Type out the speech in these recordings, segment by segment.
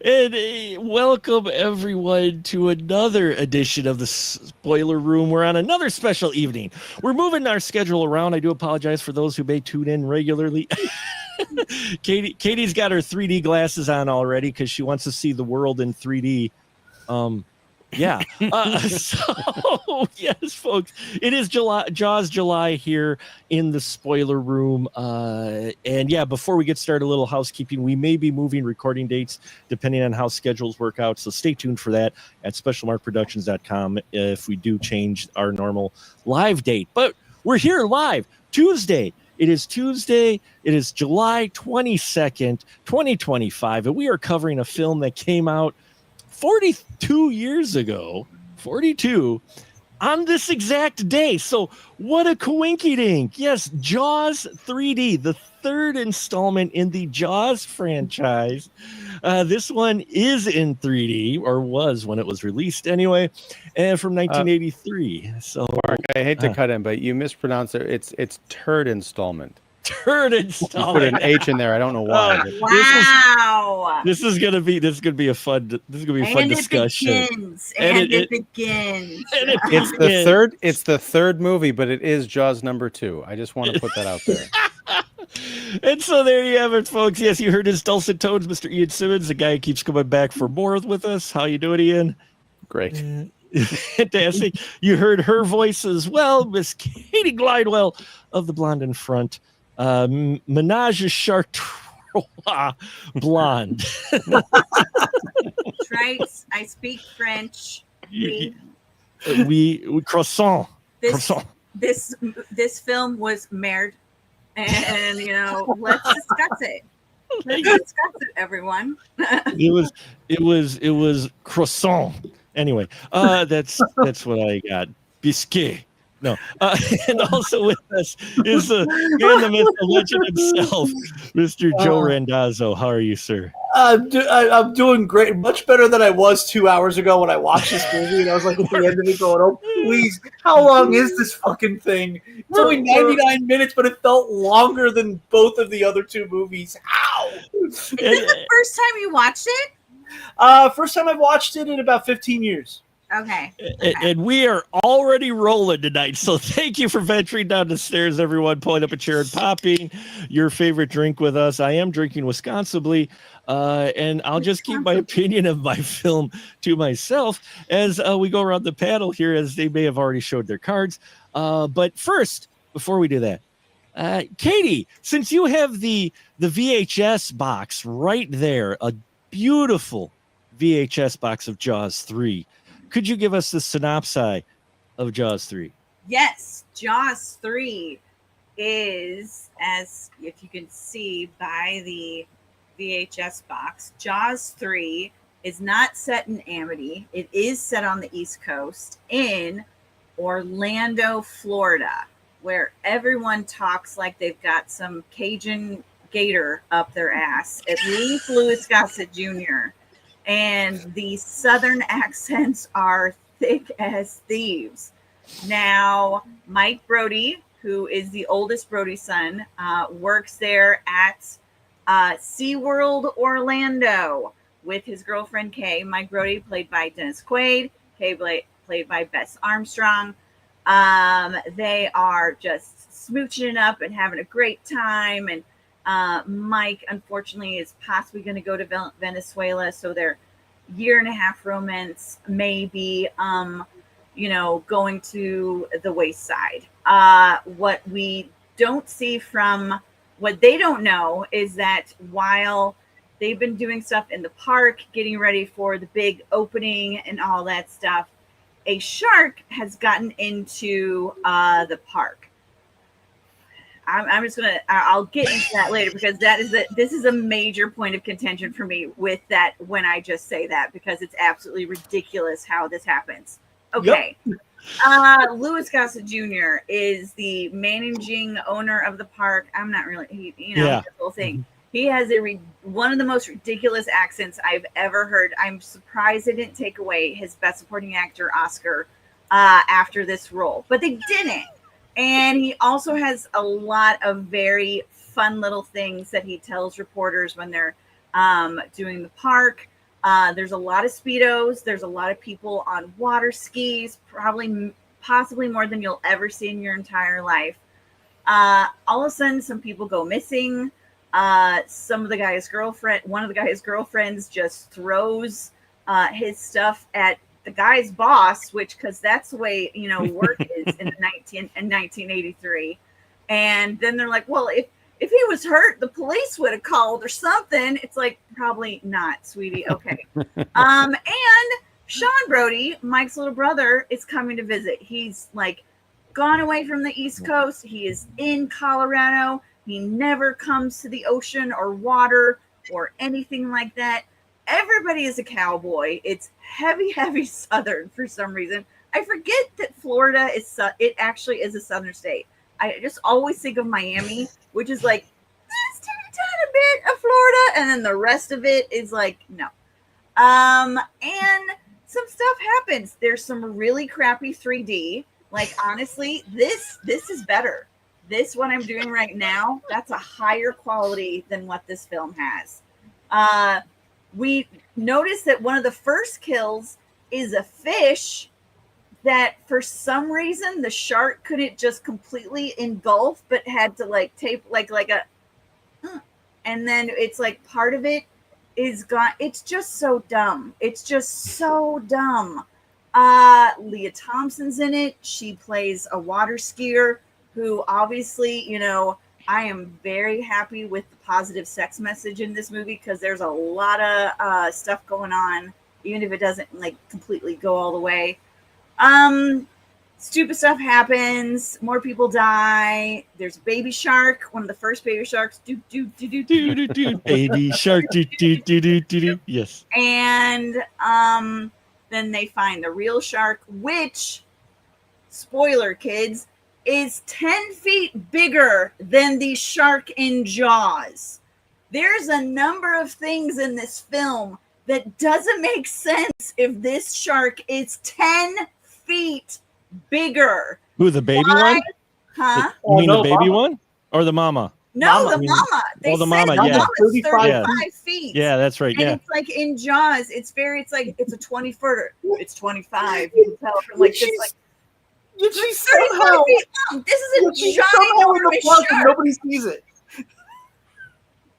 And welcome everyone to another edition of the Spoiler Room. We're on another special evening. We're moving our schedule around. I do apologize for those who may tune in regularly. Katie's got her 3D glasses on already because she wants to see the world in 3D. Yeah. So yes, folks, it is Jaws July here in the Spoiler Room. And yeah, before we get started, a little housekeeping. We may be moving recording dates depending on how schedules work out. So stay tuned for that at specialmarkproductions.com if we do change our normal live date. But we're here live Tuesday. It is Tuesday. It is July 22nd, 2025. And we are covering a film that came out 42 years ago, 42, on this exact day. So what a coinkydink. Yes, Jaws 3D, the third installment in the Jaws franchise. This one is in 3D, or was when it was released anyway, and from 1983. So Mark, I hate to cut in, but you mispronounced it. It's third installment. Third installment. You put an H in there. I don't know why. Wow. This is gonna be a fun discussion. It begins. It's the third movie, but it is Jaws number 2. I just want to put that out there. And so there you have it, folks. Yes, you heard his dulcet tones, Mr. Ian Simmons, the guy who keeps coming back for more with us. How you doing, Ian? Great. Fantastic. You heard her voice as well, Miss Katie Glidewell of The Blonde in Front. Menage a Chartreux blonde. Right. I speak French. We croissant. This film was marred, and let's discuss it. Let's discuss it, everyone. It was croissant. Anyway, that's what I got. Biscuit. No, and also with us is the man, the myth, the legend himself, Mr. Joe Randazzo. How are you, sir? I'm doing great, much better than I was 2 hours ago when I watched this movie, and I was like at the end of it going, "Oh, please, how long is this fucking thing?" It's only 99 minutes, but it felt longer than both of the other two movies. How? Is this the first time you watched it? First time I've watched it in about 15 years. Okay. And we are already rolling tonight. So thank you for venturing down the stairs, everyone, pulling up a chair and popping your favorite drink with us. I am drinking Wisconsinably, and I'll just keep my opinion of my film to myself as we go around the panel here, as they may have already showed their cards. But first, before we do that, Katie, since you have the VHS box right there, a beautiful VHS box of Jaws 3, could you give us the synopsis of Jaws 3? Yes, Jaws 3 is, as if you can see by the VHS box, Jaws 3 is not set in Amity. It is set on the East Coast in Orlando, Florida, where everyone talks like they've got some Cajun gator up their ass, at least Louis Gossett Jr., and the Southern accents are thick as thieves. Now, Mike Brody, who is the oldest Brody son, works there at SeaWorld Orlando with his girlfriend, Kay. Mike Brody, played by Dennis Quaid. Kay, played by Bess Armstrong. They are just smooching it up and having a great time. And Mike, unfortunately, is possibly going to go to Venezuela, so their year-and-a-half romance may be, going to the wayside. What we don't see from what they don't know is that while they've been doing stuff in the park, getting ready for the big opening and all that stuff, a shark has gotten into the park. I'm just gonna. I'll get into that later because this is a major point of contention for me with that when I just say that, because it's absolutely ridiculous how this happens. Okay, yep. Louis Gossett Jr. is the managing owner of the park. I'm not really, the whole thing. He has one of the most ridiculous accents I've ever heard. I'm surprised they didn't take away his Best Supporting Actor Oscar after this role, but they didn't. And he also has a lot of very fun little things that he tells reporters when they're doing the park. There's a lot of Speedos. There's a lot of people on water skis, possibly more than you'll ever see in your entire life. All of a sudden, some people go missing. One of the guy's girlfriends just throws his stuff at the guy's boss, because that's the way, work is in 1983. And then they're like, well, if he was hurt, the police would have called or something. It's like, probably not, sweetie. Okay. And Sean Brody, Mike's little brother, is coming to visit. He's like gone away from the East Coast. He is in Colorado. He never comes to the ocean or water or anything like that. Everybody is a cowboy. It's heavy Southern for some reason. I forget that Florida it actually is a Southern state. I just always think of Miami, which is like this tiny bit of Florida, and then the rest of it is like no. And some stuff happens. There's some really crappy 3D. Like honestly, this is better. This what I'm doing right now, that's a higher quality than what this film has. We noticed that one of the first kills is a fish that for some reason the shark couldn't just completely engulf, but had to like tape like a, and then it's like part of it is gone. It's just so dumb. It's just so dumb. Leah Thompson's in it. She plays a water skier who obviously, I am very happy with the positive sex message in this movie because there's a lot of stuff going on, even if it doesn't like completely go all the way. Stupid stuff happens. More people die. There's a baby shark. One of the first baby sharks. Baby shark. Yes. And then they find the real shark, which, spoiler kids, is 10 feet bigger than the shark in Jaws. There's a number of things in this film that doesn't make sense if this shark is 10 feet bigger. Who, the baby one? Huh? You mean no, the baby mama. one or the mama? No, Mama. the mama. They Oh, the said mama, the yeah. mama's 35 35 feet. Yeah, that's right. And Yeah. it's like in Jaws, it's a 20-footer. It's 25. You can tell from like this, like She's 35 somehow, feet long. This is a she's giant somehow in the enormous park and shark. nobody sees it.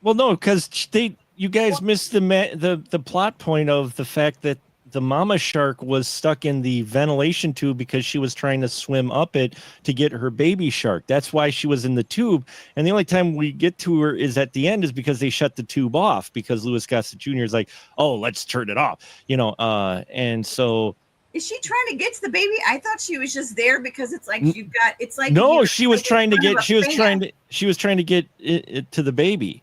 Well, no, because you guys missed the plot point of the fact that the mama shark was stuck in the ventilation tube because she was trying to swim up it to get her baby shark. That's why she was in the tube. And the only time we get to her is at the end, is because they shut the tube off because Louis Gossett Jr. is like, oh, let's turn it off, and so. Is she trying to get to the baby? I thought she was just there because it's like you've got. It's like No, you're she was like in trying to front of get. a She was trying to get it to the baby.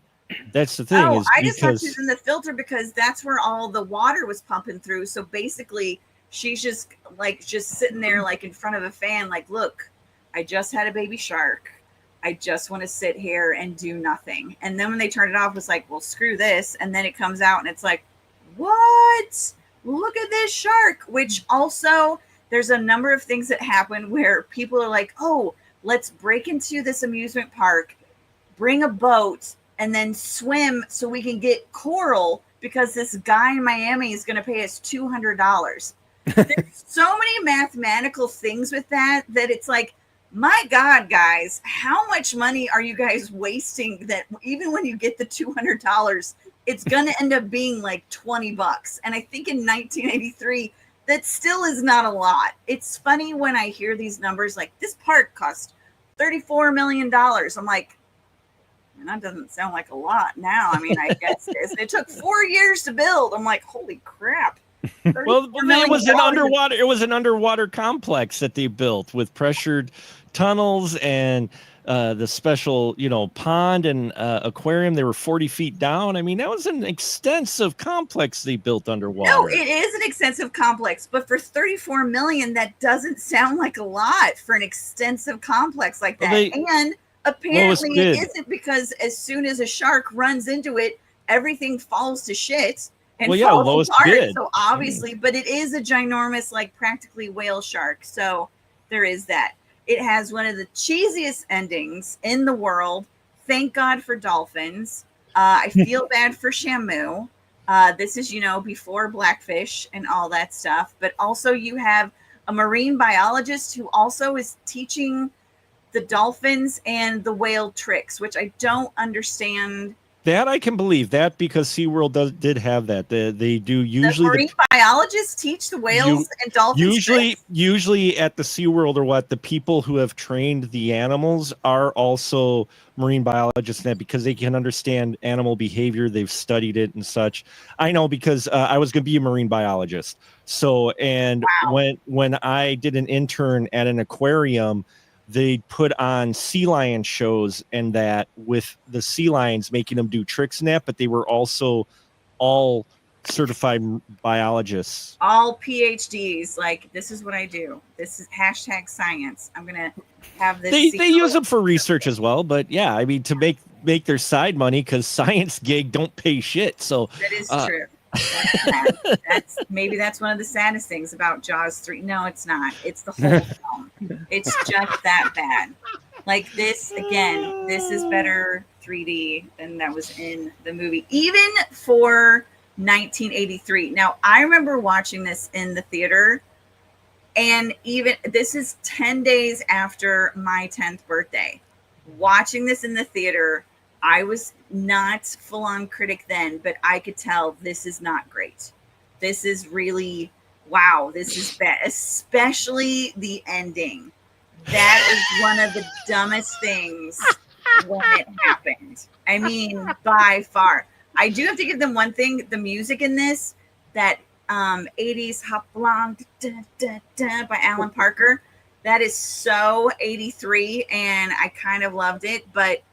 That's the thing. Oh, is I just thought because she was in the filter because that's where all the water was pumping through. So basically, she's just sitting there like in front of a fan, like, look, I just had a baby shark. I just want to sit here and do nothing. And then when they turned it off, it's like, well, screw this. And then it comes out and it's like, what? Look at this shark. Which also, there's a number of things that happen where people are like, oh, let's break into this amusement park, bring a boat, and then swim so we can get coral because this guy in Miami is going to pay us $200. There's so many mathematical things with that it's like, my God, guys, how much money are you guys wasting that even when you get the $200, it's going to end up being like $20. And I think in 1983, that still is not a lot. It's funny when I hear these numbers, like this park cost $34 million. I'm like, and that doesn't sound like a lot now. I mean, I guess it took 4 years to build. I'm like, holy crap. well, $34 million. it was an underwater complex that they built with pressured tunnels and the special, pond and aquarium. They were 40 feet down. I mean, that was an extensive complex they built underwater. No, it is an extensive complex, but for $34 million, that doesn't sound like a lot for an extensive complex like that. And apparently it isn't, because as soon as a shark runs into it, everything falls to shit and falls Lois apart. did. So obviously, but it is a ginormous, like practically whale shark. So there is that. It has one of the cheesiest endings in the world. thank God for dolphins. I feel bad for Shamu. This is, before Blackfish and all that stuff. But also you have a marine biologist who also is teaching the dolphins and the whale tricks, which I don't understand. That I can believe that because SeaWorld did have that. They do usually. The marine biologists teach the whales and dolphins tricks? Usually at the SeaWorld or what, the people who have trained the animals are also marine biologists now because they can understand animal behavior. They've studied it and such. I know because I was going to be a marine biologist. So, and Wow. when I did an intern at an aquarium, they put on sea lion shows and that with the sea lions making them do tricks and that, but they were also all certified biologists. All PhDs. Like, this is what I do. This is #science. I'm going to have this. They use them for research as well, but yeah, I mean, to make their side money because science gig don't pay shit. So that is true. Maybe that's one of the saddest things about Jaws 3. No, it's not. It's the whole film. It's just that bad. Like this, again, this is better 3D than that was in the movie, even for 1983. Now, I remember watching this in the theater, and even this is 10 days after my 10th birthday. Watching this in the theater, I was not full-on critic then, but I could tell this is not great. This is really, wow, this is bad, especially the ending. That is one of the dumbest things when it happened. I mean, by far. I do have to give them one thing. The music in this, that 80s Hop Along by Alan Parker, that is so 83, and I kind of loved it, but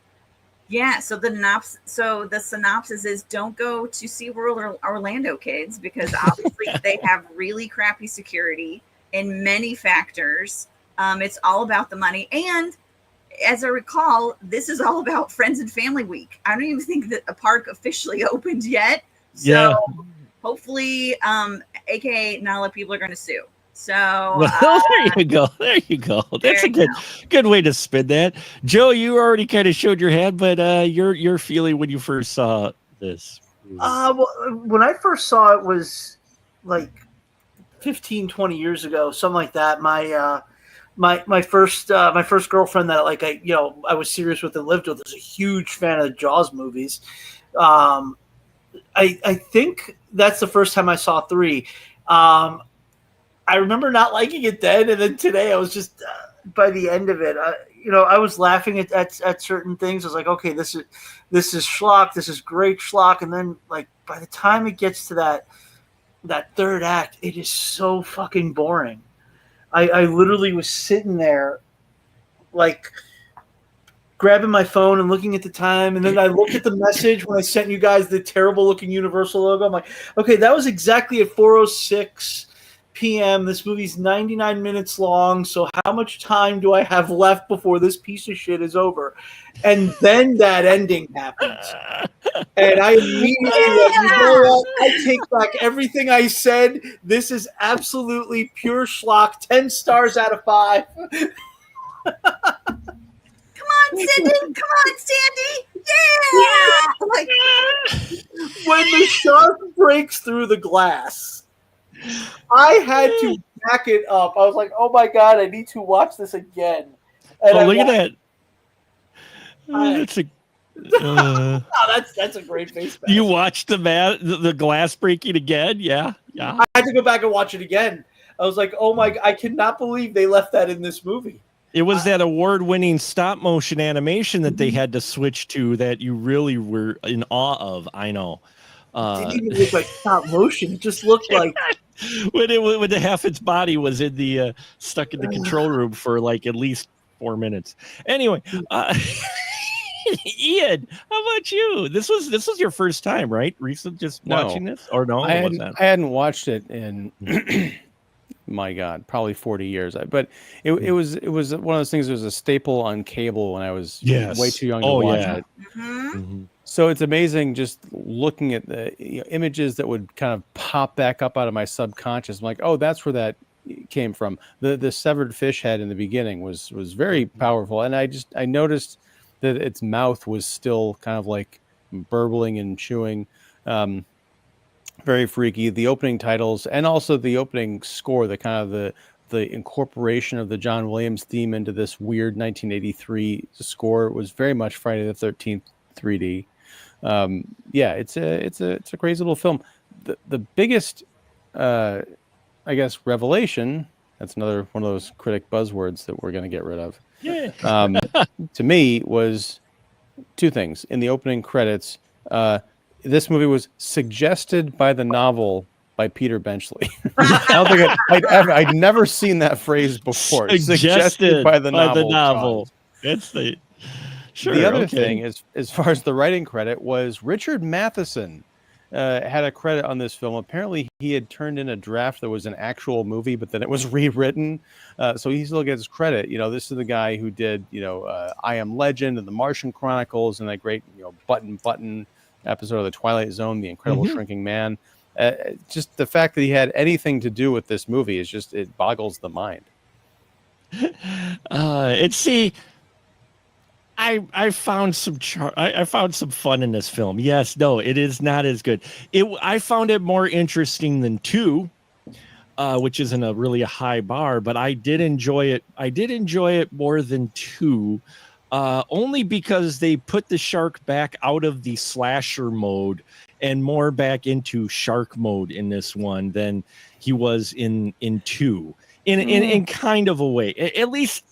yeah, so the synopsis is don't go to SeaWorld or Orlando, kids, because obviously they have really crappy security and many factors. It's all about the money. And as I recall, this is all about Friends and Family Week. I don't even think that a park officially opened yet. So Yeah. hopefully, AKA not a lot of people are going to sue. So well, there you go. There you go. That's a good way to spin that. Joe, you already kind of showed your hand, but your feeling when you first saw this. Well, when I first saw it was like 15, 20 years ago, something like that. My first girlfriend that I was serious with and lived with was a huge fan of the Jaws movies. I think that's the first time I saw 3. I remember not liking it then, and then today I was just by the end of it, I was laughing at certain things. I was like, okay, this is schlock, this is great schlock, and then like by the time it gets to that third act, it is so fucking boring. I literally was sitting there, like grabbing my phone and looking at the time, and then I looked at the message when I sent you guys the terrible looking Universal logo. I'm like, okay, that was exactly at 4:06 p.m. This movie's 99 minutes long, so how much time do I have left before this piece of shit is over? And then that ending happens. And I immediately went, you know what? I take back everything I said. This is absolutely pure schlock. 10 stars out of 5. Come on, Sandy! Yeah! Like, when the shark breaks through the glass, I had to back it up. I was like, oh my God, I need to watch this again. And look at that. That's a oh, that's a great face mask. You watched the glass breaking again? Yeah. I had to go back and watch it again. I was like, oh my, I cannot believe they left that in this movie. It was that award-winning stop-motion animation that they had to switch to that you really were in awe of. I know. It didn't even look like stop motion. It just looked like when the half its body was in the stuck in the control room for like at least 4 minutes. Anyway, Ian, how about you? This was your first time, right? Recent, just watching this, or no? I hadn't watched it in my God, probably 40 years. But it was one of those things that was a staple on cable when I was way too young to watch it. mm-hmm. So it's amazing just looking at the images that would kind of pop back up out of my subconscious. I'm like, oh, that's where that came from. The severed fish head in the beginning was very powerful, and I noticed that its mouth was still kind of like burbling and chewing. Very freaky. The opening titles and also the opening score, the kind of the incorporation of the John Williams theme into this weird 1983 score was very much Friday the 13th 3D. Yeah, it's a crazy little film. The biggest, I guess, revelation. That's another one of those critic buzzwords that we're going to get rid of. Yeah. To me, was two things in the opening credits. This movie was suggested by the novel by Peter Benchley. I don't think I'd never seen that phrase before. Suggested by the novel. It's the sure. The other thing is, as far as the writing credit, was Richard Matheson had a credit on this film. Apparently, he had turned in a draft that was an actual movie, but then it was rewritten. So he still gets credit. You know, this is the guy who did, I Am Legend and The Martian Chronicles and that great, Button episode of The Twilight Zone, The Incredible Shrinking Man. Just the fact that he had anything to do with this movie is just, it boggles the mind. I found some I found some fun in this film. Yes, no, it is not as good. I found it more interesting than 2, which isn't a high bar, but I did enjoy it. I did enjoy it more than 2, only because they put the shark back out of the slasher mode and more back into shark mode in this one than he was in 2. In kind of a way, at least.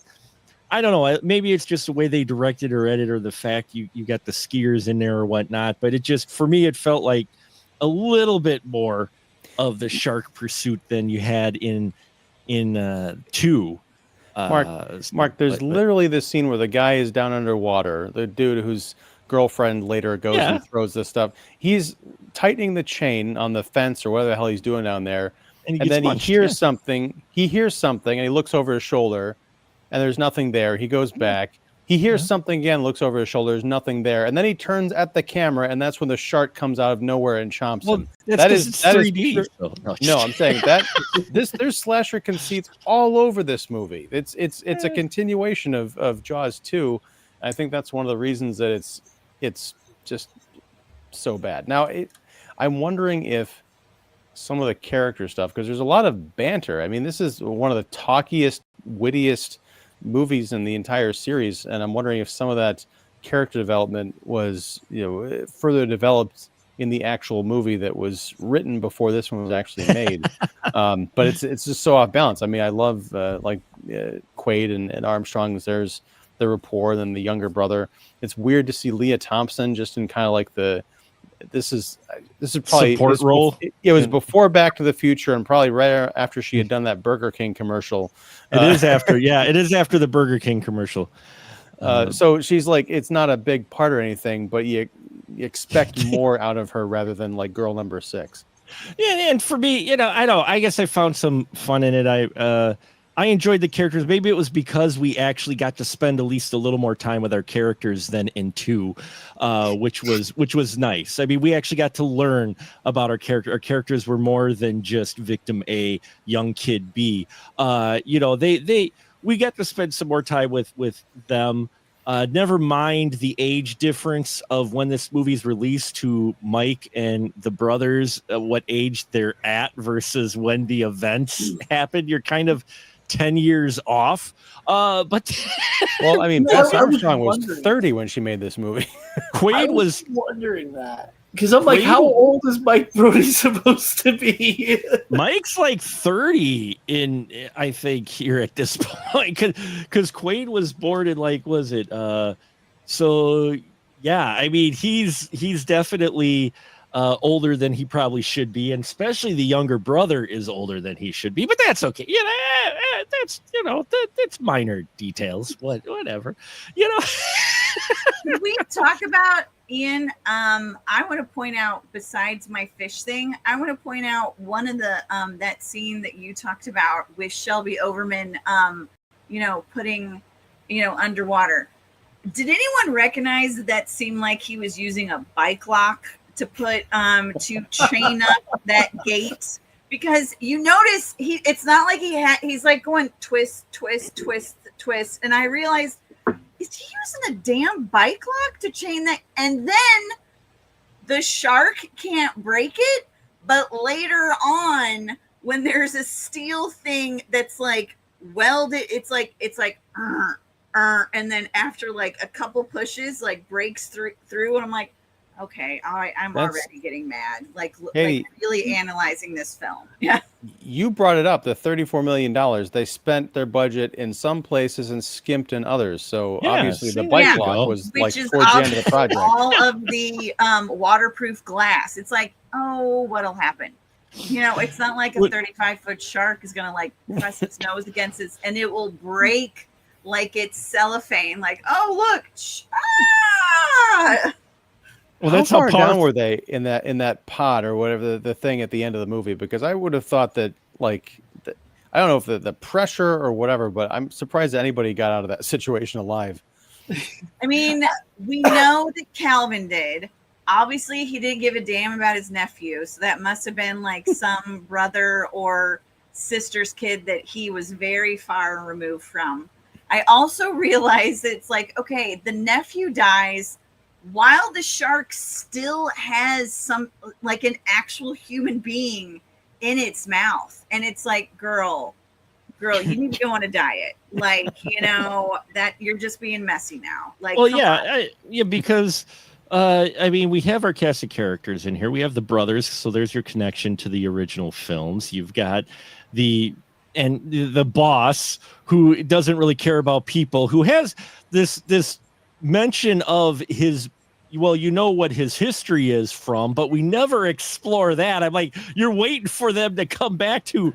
I don't know. Maybe it's just the way they directed or edited, or the fact you got the skiers in there or whatnot. But it just, for me, it felt like a little bit more of the shark pursuit than you had in 2. Mark, there's literally this scene where the guy is down underwater. The dude whose girlfriend later goes and throws this stuff. He's tightening the chain on the fence or whatever the hell he's doing down there. And then he hears something. He hears something, and he looks over his shoulder. And there's nothing there. He goes back. He hears something again, looks over his shoulder. There's nothing there. And then he turns at the camera, and that's when the shark comes out of nowhere and chomps him. That is 3D. No, I'm saying that there's slasher conceits all over this movie. It's a continuation of Jaws 2. I think that's one of the reasons that it's just so bad. Now, I'm wondering if some of the character stuff, because there's a lot of banter. I mean, this is one of the talkiest, wittiest movies in the entire series, and I'm wondering if some of that character development was further developed in the actual movie that was written before this one was actually made. But it's just so off balance. I mean, I love Quaid and Armstrong. There's the rapport, and then the younger brother. It's weird to see Leah Thompson just in kind of like this is probably support role. It was before Back to the Future, and probably right after she had done that Burger King commercial. It is after, it is after the Burger King commercial. So she's like, it's not a big part or anything, but you expect more out of her rather than like girl number 6. Yeah, and for me, I guess I found some fun in it. I enjoyed the characters. Maybe it was because we actually got to spend at least a little more time with our characters than in 2, which was nice. I mean, we actually got to learn about our character. Our characters were more than just victim A, young kid B. We got to spend some more time with them. Never mind the age difference of when this movie's released to Mike and the brothers, what age they're at versus when the events happened. You're kind of 10 years off. But well, I mean, Bess Armstrong was 30 when she made this movie. Quaid was wondering that. Because I'm like, how old is Mike Brody supposed to be? Mike's like 30 I think here at this point, because Quaid was born in so yeah, I mean, he's definitely older than he probably should be, and especially the younger brother is older than he should be. But that's okay. That's minor details. Whatever. Can we talk about Ian? I want to point out, besides my fish thing, I want to point out one of the that scene that you talked about with Shelby Overman, putting, underwater. Did anyone recognize that seemed like he was using a bike lock to put to chain up that gate? Because you notice it's not like he's like going twist, twist, twist, twist. And I realized is he using a damn bike lock to chain that? And then the shark can't break it, but later on, when there's a steel thing that's like welded, it's like and then after like a couple pushes, like breaks through, and I'm like, okay, I'm already getting mad. Like really analyzing this film. Yeah. You brought it up, the $34 million. They spent their budget in some places and skimped in others. So obviously the bike lock was like towards the end of the project. All of the waterproof glass. It's like, oh, what'll happen? You know, it's not like a 35-foot shark is gonna like press its nose against it and it will break like it's cellophane. Like, oh look, Well, that's how far down were they in that pod or whatever the thing at the end of the movie? Because I would have thought that I don't know if the pressure or whatever, but I'm surprised that anybody got out of that situation alive. I mean, we know that Calvin did. Obviously, he didn't give a damn about his nephew, so that must have been like some brother or sister's kid that he was very far removed from. I also realized that it's like, okay, the nephew dies while the shark still has some like an actual human being in its mouth, and it's like, girl, you need to go on a diet. Like, you know, that you're just being messy now. Like, well, yeah, because I mean, we have our cast of characters in here. We have the brothers, so there's your connection to the original films. You've got the boss who doesn't really care about people, who has this mention of his, well, you know what his history is from, but we never explore that. I'm like, you're waiting for them to come back to,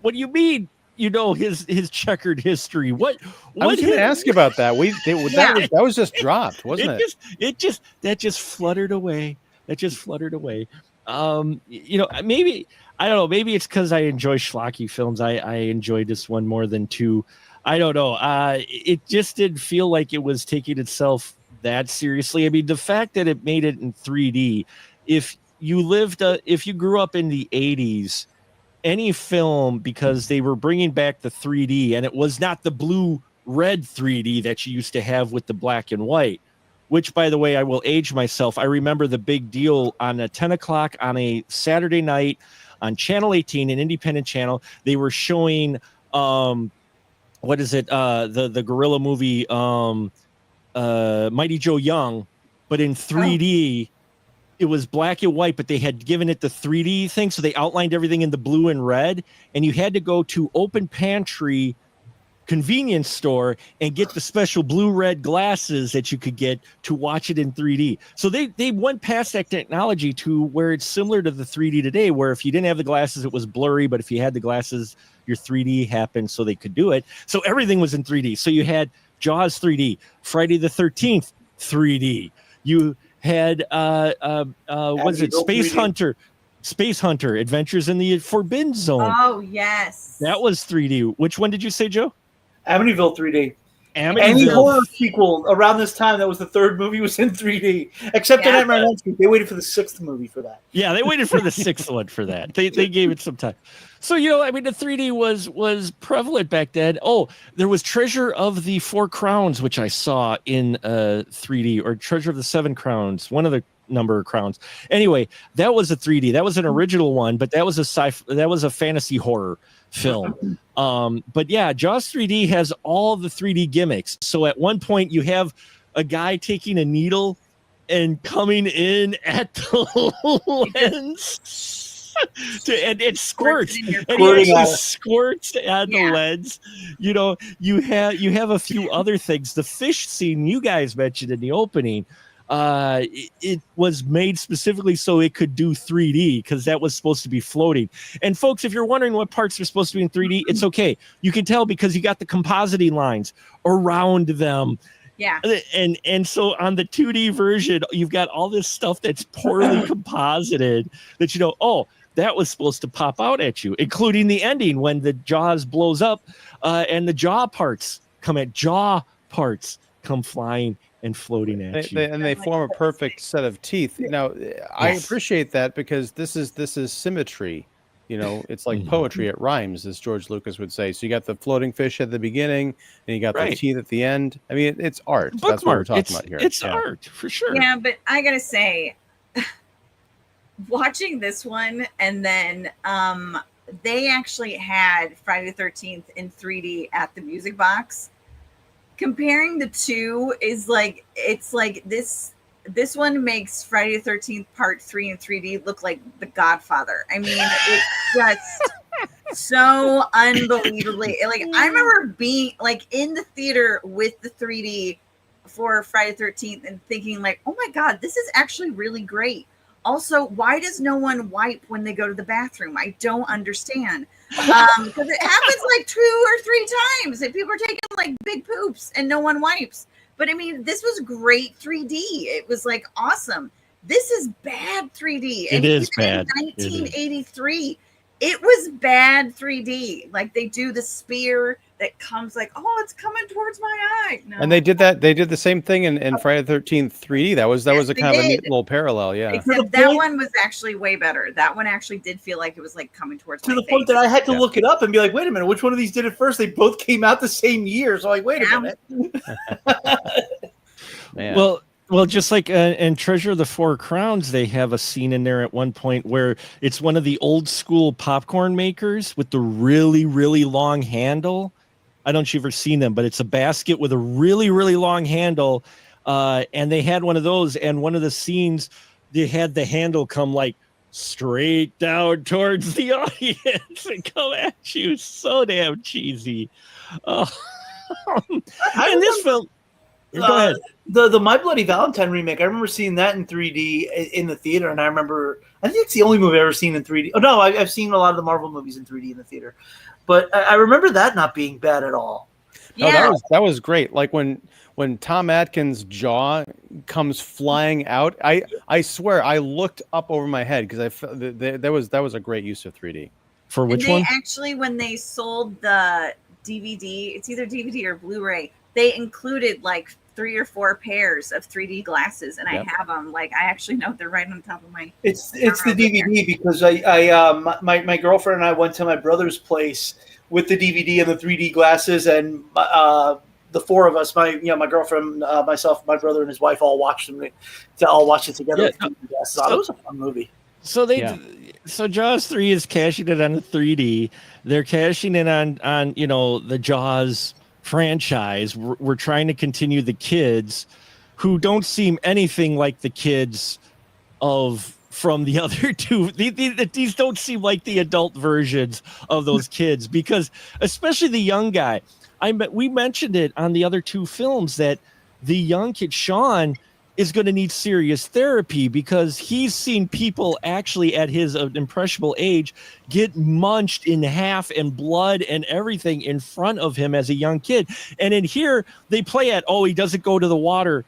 what do you mean? You know, his checkered history. What I was going to ask about that. That was just dropped, wasn't it? That just fluttered away. You know, maybe, I don't know, maybe it's because I enjoy schlocky films. I enjoyed this one more than two. I don't know. It just didn't feel like it was taking itself that seriously. I mean, the fact that it made it in 3D, if you grew up in the 80s, any film, because they were bringing back the 3D, and it was not the blue red 3D that you used to have with the black and white, which, by the way, I will age myself. I remember the big deal on a 10 o'clock on a Saturday night on Channel 18, an independent channel. They were showing what is it, the gorilla movie, Mighty Joe Young, but in 3D. It was black and white, but they had given it the 3D thing, so they outlined everything in the blue and red, and you had to go to Open Pantry convenience store and get the special blue-red glasses that you could get to watch it in 3D. So they went past that technology to where it's similar to the 3D today, where if you didn't have the glasses, it was blurry, but if you had the glasses, your 3D happened, so they could do it. So everything was in 3D. So you had Jaws 3D, Friday the 13th 3D. You had what is it, Space Hunter Adventures in the Forbidden Zone. Oh yes, that was 3D. Which one did you say, Joe? Amityville 3D. Any horror sequel around this time that was the third movie was in 3D, except in Nightmare on Elm Street. They waited for the sixth movie for that. Yeah, they waited for the sixth one for that. They gave it some time. So, you know, I mean, the 3D was prevalent back then. Oh, there was Treasure of the Four Crowns, which I saw in 3D, or Treasure of the Seven Crowns, one of the number of crowns. Anyway, that was a 3D. That was an original one, but that was a fantasy horror film. But yeah, Jaws 3D has all the 3D gimmicks. So at one point you have a guy taking a needle and coming in at the lens. And it squirts, and he actually squirts at the lens. You know, you have a few other things. The fish scene you guys mentioned in the opening, it was made specifically so it could do 3D, because that was supposed to be floating. And folks, if you're wondering what parts are supposed to be in 3D, it's okay. You can tell because you got the compositing lines around them. Yeah. And so on the 2D version, you've got all this stuff that's poorly composited that, you know, oh, that was supposed to pop out at you, including the ending when the jaws blows up and the jaw parts come flying and floating at you. And they form a perfect set of teeth. Now, I appreciate that, because this is symmetry. You know, it's like Mhm. poetry. It rhymes, as George Lucas would say. So you got the floating fish at the beginning, and you got the Right. teeth at the end. I mean, it's art. That's what we're Bookmark. talking about here. It's Yeah. art for sure. Yeah, but I gotta say, watching this one, and then they actually had Friday the 13th in 3D at the Music Box. Comparing the two is like, it's like this one makes Friday the 13th Part 3 in 3D look like The Godfather. I mean, it's just so unbelievably, like, I remember being like in the theater with the 3D for Friday the 13th and thinking like, oh my God, this is actually really great. Also, why does no one wipe when they go to the bathroom? I don't understand. Because it happens like 2 or 3 times that people are taking like big poops and no one wipes. But I mean, this was great 3D. It was like awesome. This is bad 3D. It is even bad. In 1983, it was bad 3D. Like they do the spear that comes like, oh, it's coming towards my eye. No. And they did that. They did the same thing in Friday the 13th 3D. That was Yes, a they kind of a neat did. little parallel. Yeah. Except that one was actually way better. That one actually did feel like it was like coming towards To my the point face. that I had to Yeah. look it up and be like, wait a minute, which one of these did it first? They both came out the same year. So like, wait a Yeah. minute. Man. Well, just like in Treasure of the Four Crowns, they have a scene in there at one point where it's one of the old school popcorn makers with the really, really long handle. I don't know if you've ever seen them, but it's a basket with a really, really long handle. And they had one of those, and one of the scenes, they had the handle come like straight down towards the audience and come at you. So damn cheesy. I And this film, go ahead. The My Bloody Valentine remake, I remember seeing that in 3D in the theater, and I think it's the only movie I've ever seen in 3D. Oh no, I've seen a lot of the Marvel movies in 3D in the theater, but I remember that not being bad at all. No, Yeah. that was great. Like when Tom Atkins' jaw comes flying out, I swear I looked up over my head because I felt that was a great use of 3D. For And which they one? actually, when they sold the DVD, it's either DVD or Blu-ray, they included like 3 or 4 pairs of 3D glasses, and Yep. I have them. Like I actually know they're right on top of my. It's the DVD because my girlfriend and I went to my brother's place with the DVD and the 3D glasses, and the 4 of us, my girlfriend, myself, my brother, and his wife all watched them. To all watch it together. Yeah, with 3D glasses on. It was a fun movie. So Yeah. so Jaws 3 is cashing it on the 3D. They're cashing in on the Jaws franchise. We're trying to continue the kids who don't seem anything like the kids from the other two. These don't seem like the adult versions of those kids, because especially the young guy. We mentioned it on the other 2 films that the young kid Sean is going to need serious therapy because he's seen people actually at his impressionable age get munched in half and blood and everything in front of him as a young kid. And in here, they play at, he doesn't go to the water.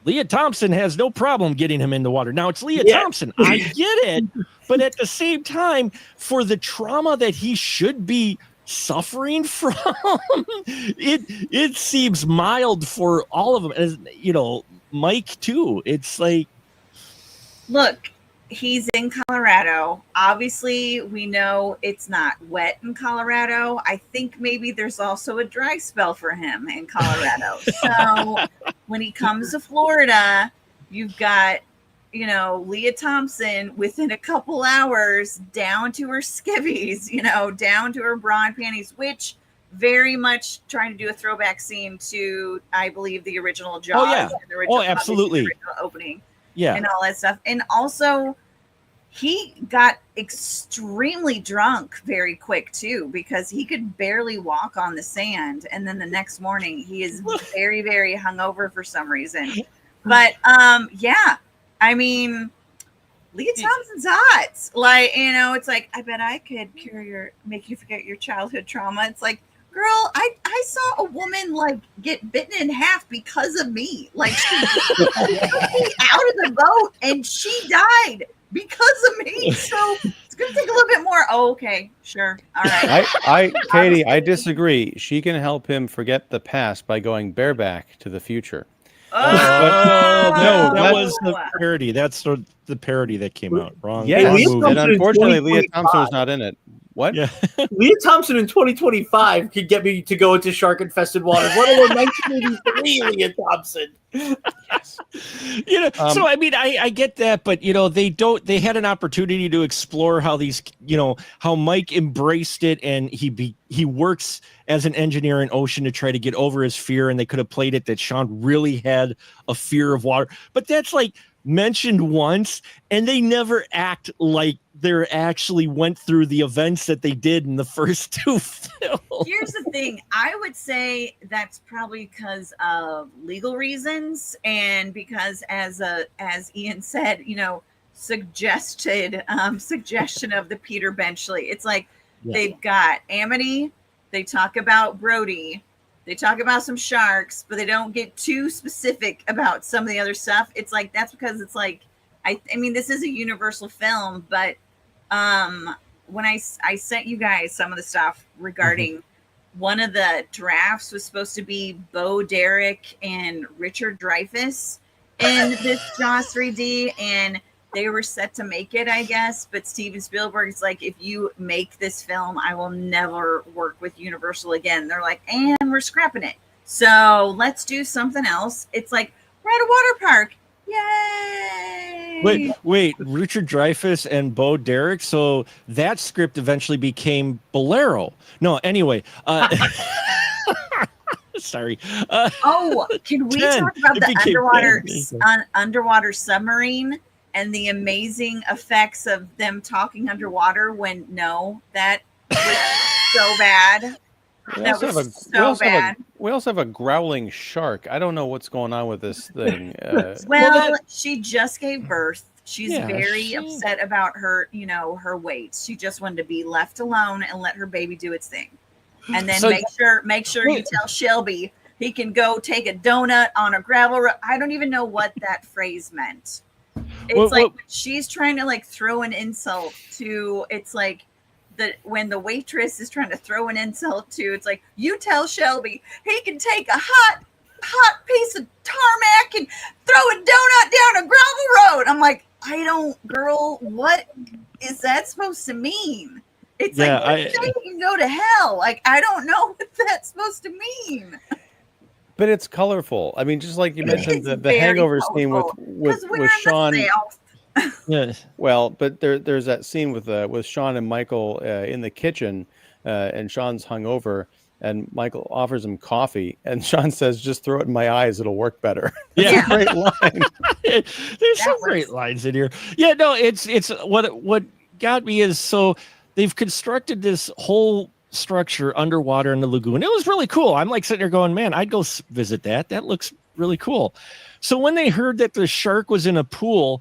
Leah Thompson has no problem getting him in the water. Now, it's Leah Thompson. I get it. But at the same time, for the trauma that he should be suffering from, it seems mild for all of them. As Mike too. It's like, Look, he's in Colorado. Obviously, we know it's not wet in Colorado. I think maybe there's also a dry spell for him in Colorado. So when he comes to Florida, you've got, Leah Thompson within a couple hours down to her skivvies, down to her bra and panties, which very much trying to do a throwback scene to, I believe, the original Jaws. Oh, yeah. The original, Absolutely. the original opening. yeah. And all that stuff. And also, he got extremely drunk very quick too, because he could barely walk on the sand. And then the next morning, he is very, very hungover for some reason. But yeah, I mean, Leah Thompson's hot. Like, it's like, I bet I could make you forget your childhood trauma. It's like, girl, I saw a woman like get bitten in half because of me. Like, she took me out of the boat and she died because of me. So it's gonna take a little bit more. Oh, okay, sure, all right. Katie, I disagree. She can help him forget the past by going bareback to the future. no, that that's- was the parody. That's the parody that came out. Wrong. Yes, wrong Leah movie. and Thompson in unfortunately, Leah 2025. Thompson was not in it. What? Yeah. Leah Thompson in 2025 could get me to go into shark-infested waters. Let alone 1983 Leah Thompson. You know, so I mean, I get that, but you know, they had an opportunity to explore how these, you know, how Mike embraced it, and he works as an engineer in ocean to try to get over his fear, and they could have played it that Sean really had a fear of water, but that's like mentioned once, and they never act like they actually went through the events that they did in the first two films. Here's the thing. I would say that's probably because of legal reasons, and because as Ian said, you know, suggestion of the Peter Benchley. It's like they've got Amity, they talk about Brody, they talk about some sharks, but they don't get too specific about some of the other stuff. It's like that's because it's like I mean, this is a Universal film, but when I sent you guys some of the stuff regarding one of the drafts was supposed to be Bo Derek and Richard Dreyfuss in this Jaws 3D, and they were set to make it, I guess. But Steven Spielberg's like, if you make this film, I will never work with Universal again. They're like, and we're scrapping it. So let's do something else. It's like, we're at a water park. Yay! Wait, Richard Dreyfuss and Bo Derek. So that script eventually became Bolero. No, anyway. Sorry. Can we Ken, talk about it the became underwater submarine and the amazing effects of them talking underwater when that was so bad. That was so bad. We also have a growling shark. I don't know what's going on with this thing. Well, she just gave birth. She's Yeah, very upset about her, you know, her weight. She just wanted to be left alone and let her baby do its thing. And then So- make sure you tell Shelby he can go take a donut on a gravel road. I don't even know what that phrase meant. It's like she's trying to like throw an insult to. It's like when the waitress is trying to throw an insult to. It's like, you tell Shelby he can take a hot piece of tarmac and throw a donut down a gravel road. I'm like, girl, what is that supposed to mean? It's like, you can go to hell. Like, I don't know what that's supposed to mean. But it's colorful. I mean, just like you mentioned, the hangover scene with Sean. Yeah. Well, but there's that scene with Sean and Michael in the kitchen, and Sean's hungover, and Michael offers him coffee, and Sean says, "Just throw it in my eyes; it'll work better." Yeah. That's a great line. There's some great lines in here. Yeah, no, it's what got me is, so they've constructed this whole structure underwater in the lagoon. It was really cool. I'm like sitting there going, man, I'd go visit that. That looks really cool. So when they heard that the shark was in a pool,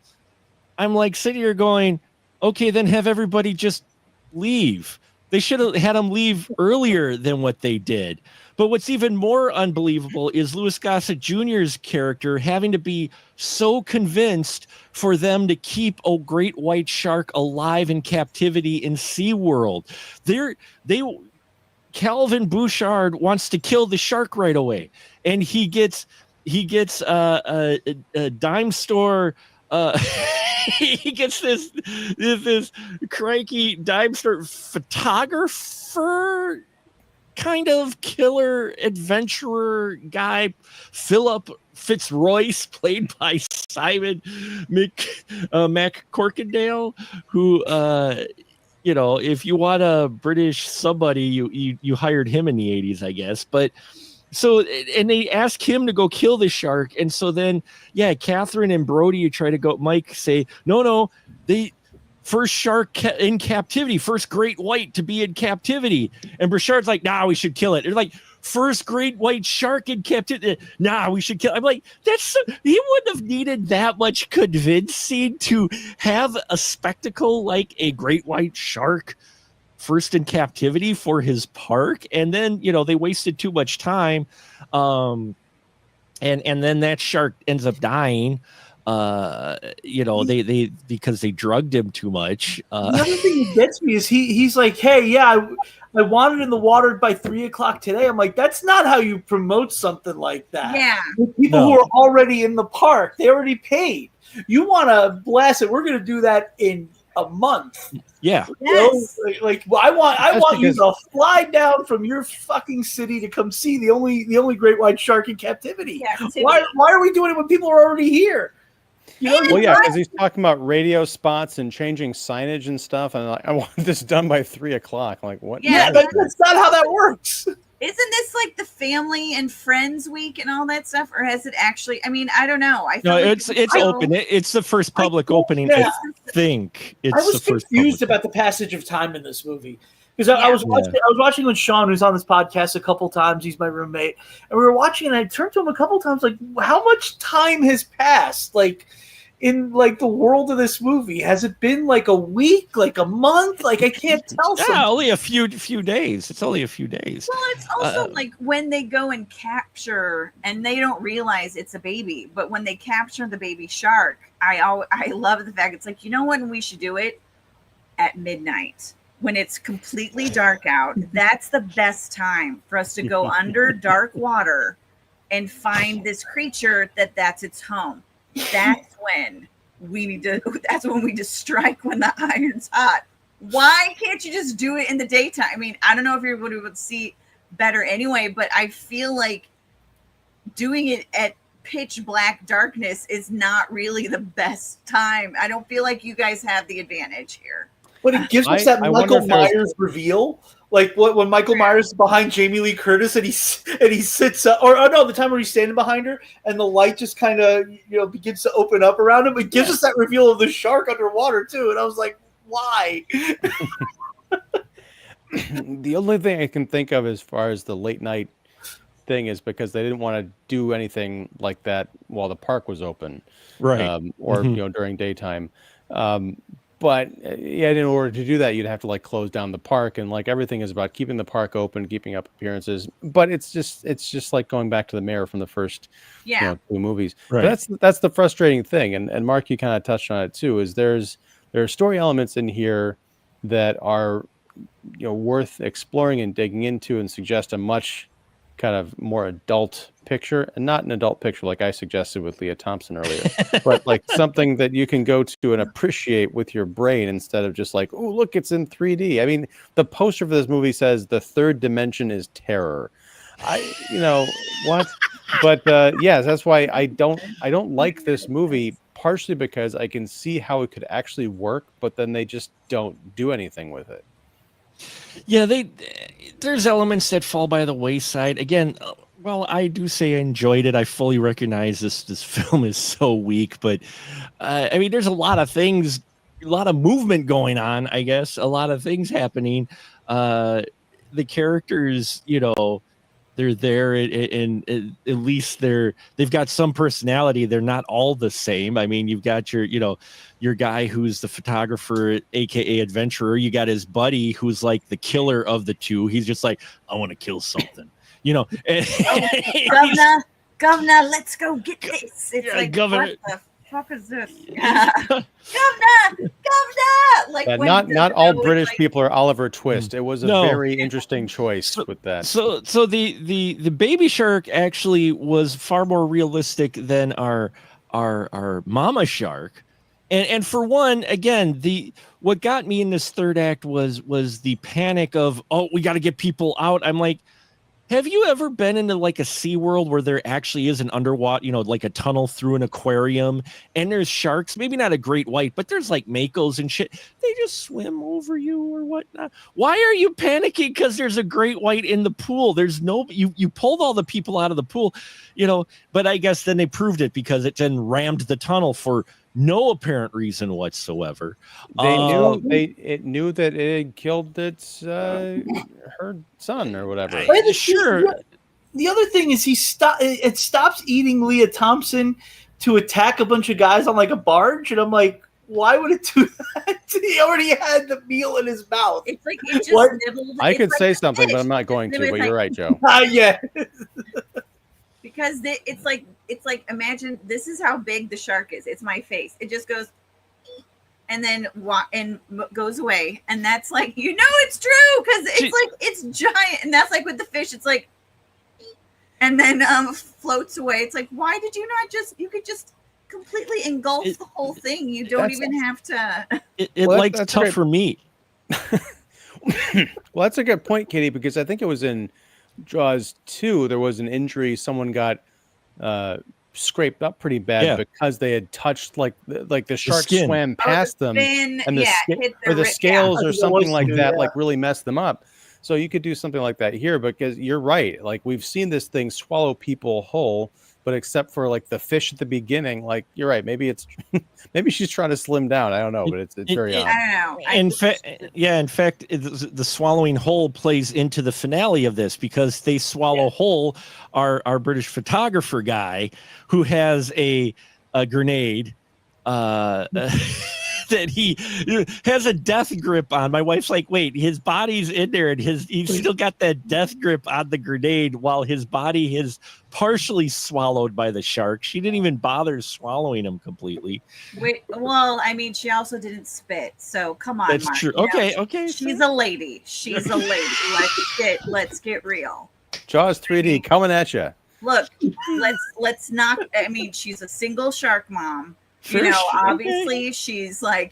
I'm like sitting here going, okay, then have everybody just leave. They should have had them leave earlier than what they did. But what's even more unbelievable is Louis Gossett Jr.'s character having to be so convinced for them to keep a great white shark alive in captivity in SeaWorld. Calvin Bouchard wants to kill the shark right away, and he gets a dime store. He gets this cranky dime store photographer kind of killer adventurer guy, Philip Fitzroyce, played by Simon McCorkindale, who you know, if you want a British somebody, you hired him in the 80s, I guess. But so, and they ask him to go kill the shark, and so then, yeah, Catherine and Brody, you try to go. Mike say, no, the first shark in captivity, first great white to be in captivity, and Bouchard's like, nah, we should kill it. They're like, first great white shark in captivity, nah, we should kill it. I'm like, he wouldn't have needed that much convincing to have a spectacle like a great white shark first in captivity for his park. And then, you know, they wasted too much time. And then that shark ends up dying. they because they drugged him too much. The other thing that gets me is he's like, hey, yeah, I want it in the water by 3:00 today. I'm like, that's not how you promote something like that. Yeah. With people who are already in the park, they already paid. You want to blast it? We're going to do that in a month. Yeah. Yes. I want you to fly down from your fucking city to come see the only great white shark in captivity. Why are we doing it when people are already here? Well, yeah, because he's talking about radio spots and changing signage and stuff, and I want this done by 3:00. I'm like, what? Yeah, that's not how that works. Isn't this like the family and friends week and all that stuff, or has it actually? I mean, I don't know. It's open. It's the first public opening. I think it's. I was the first confused about the passage of time in this movie. Because I was watching with Sean, who's on this podcast a couple times. He's my roommate, and we were watching, and I turned to him a couple times, like, how much time has passed? Like, in like the world of this movie, has it been like a week, like a month? Like, I can't tell. Yeah, only a few days. It's only a few days. Well, it's also like when they go and capture, and they don't realize it's a baby, but when they capture the baby shark, I love the fact it's like, you know when we should do it? At midnight. When it's completely dark out, that's the best time for us to go under dark water and find this creature that's its home. That's when we just strike when the iron's hot. Why can't you just do it in the daytime? I mean, I don't know if everybody would see better anyway, but I feel like doing it at pitch black darkness is not really the best time. I don't feel like you guys have the advantage here. But it gives us that Michael Myers reveal, like when Michael Myers is behind Jamie Lee Curtis and he sits up, or no, the time where he's standing behind her and the light just kind of begins to open up around him. It gives us that reveal of the shark underwater too, and I was like, why? The only thing I can think of as far as the late night thing is because they didn't want to do anything like that while the park was open, right? Or during daytime. But in order to do that, you'd have to like close down the park, and like everything is about keeping the park open, keeping up appearances. But it's just like going back to the mayor from the first two movies. Right. But that's the frustrating thing. And Mark, you kind of touched on it too. Is there are story elements in here that are worth exploring and digging into, and suggest a much kind of more adult picture, and not an adult picture like I suggested with Leah Thompson earlier, but like something that you can go to and appreciate with your brain instead of just like, oh, look, it's in 3D. I mean, the poster for this movie says the third dimension is terror. What? But yes, that's why I don't like this movie, partially because I can see how it could actually work, but then they just don't do anything with it. Yeah, there's elements that fall by the wayside. Again, well, I do say I enjoyed it. I fully recognize this film is so weak, but I mean, there's a lot of things, a lot of movement going on, I guess, a lot of things happening. The characters, they're there, and at least they've got some personality. They're not all the same. I mean, you've got your guy who's the photographer, aka adventurer. You got his buddy who's like the killer of the two. He's just like, I want to kill something, Governor, let's go get this. It's like, Governor. What the fuck is this? Governor. Like, not all British people are Oliver Twist. It was a very interesting choice with that. So the baby shark actually was far more realistic than our mama shark. And for one, again, what got me in this third act was the panic of, oh, we got to get people out. I'm like, have you ever been into like a SeaWorld where there actually is an underwater, like a tunnel through an aquarium, and there's sharks, maybe not a great white, but there's like makos and shit. They just swim over you or whatnot. Why are you panicking because there's a great white in the pool? There's you pulled all the people out of the pool, but I guess then they proved it because it then rammed the tunnel for no apparent reason whatsoever. It knew that it had killed its her son or whatever. Sure. The other thing is it stops eating Leah Thompson to attack a bunch of guys on like a barge, and I'm like, why would it do that? He already had the meal in his mouth. It's like it just nibbled. I could say something, but I'm not going to. But you're right, Joe. Yeah. because it's like imagine this is how big the shark is. It's my face. It just goes and then goes away, and that's like it's true because it's giant, and that's like with the fish. It's like and then floats away. It's like, why did you not you could just completely engulf the whole thing. You don't even have to. It likes tougher meat. Well, that's a good point, Katie, because I think it was in Jaws 2, there was an injury. Someone got scraped up pretty bad because they had touched like the shark swam past them, and the scales or something like that like really messed them up. So you could do something like that here, because you're right. Like, we've seen this thing swallow people whole, but except for like the fish at the beginning, like, you're right. Maybe maybe she's trying to slim down. I don't know, but it's very odd. I don't know. In fact, the swallowing whole plays into the finale of this, because they swallow whole our British photographer guy who has a grenade. That he has a death grip on. My wife's like, wait, his body's in there and he's still got that death grip on the grenade while his body is partially swallowed by the shark. She didn't even bother swallowing him completely. Wait, well, I mean, she also didn't spit, so come on. That's Mark, true. Okay. She's a lady. Let's get real. Jaws 3D coming at you. Look, let's not. I mean, she's a single shark mom. Obviously she's like,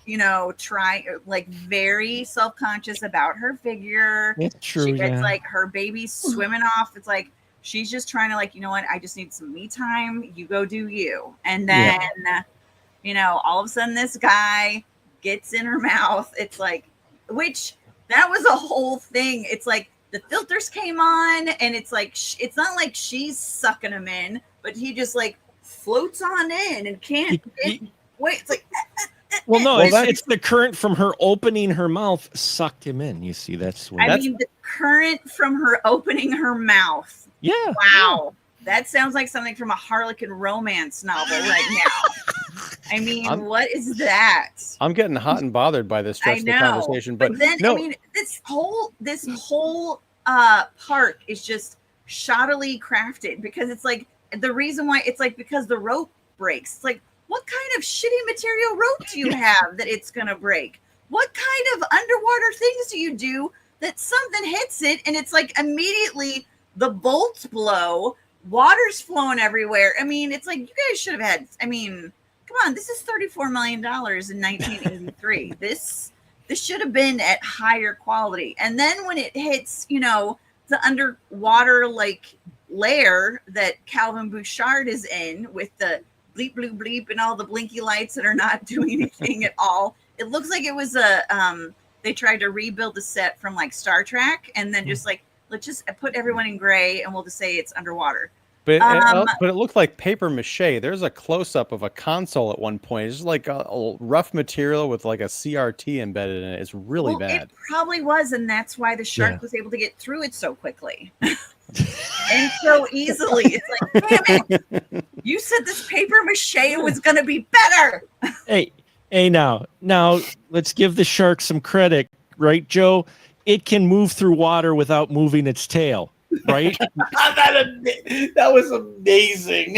trying, like, very self-conscious about her figure. It's true. It's like her baby's swimming off. It's like she's just trying to, like, you know what? I just need some me time. You go do you. And then, all of a sudden this guy gets in her mouth. It's like, which that was a whole thing. It's like the filters came on, and it's like it's not like she's sucking him in, but he just like floats on in and can't wait. It's like it's the current from her opening her mouth sucked him in. You see, that's what the current from her opening her mouth. Yeah. Wow. That sounds like something from a Harlequin romance novel right now. I mean, what is that? I'm getting hot and bothered by this stretch of the conversation, but then I mean, this whole part is just shoddily crafted, because it's like, the reason why it's like, because the rope breaks. It's like, what kind of shitty material rope do you have that it's gonna break? What kind of underwater things do you do that something hits it and it's like immediately the bolts blow, water's flowing everywhere? I mean, it's like, you guys should have had, I mean, come on, this is $34 million in 1983. This should have been at higher quality. And then when it hits, the underwater like layer that Calvin Bouchard is in, with the bleep bloop bleep and all the blinky lights that are not doing anything at all, it looks like it was they tried to rebuild the set from like Star Trek, and then just like, let's just put everyone in gray and we'll just say it's underwater. But it looked like paper mache. There's a close-up of a console at one point. It's just like a rough material with like a CRT embedded in it. It's really bad. It probably was, and that's why the shark was able to get through it so quickly. And so easily. It's like, damn it, you said this paper mache was going to be better. Hey, now let's give the shark some credit, right, Joe? It can move through water without moving its tail, right? That was amazing.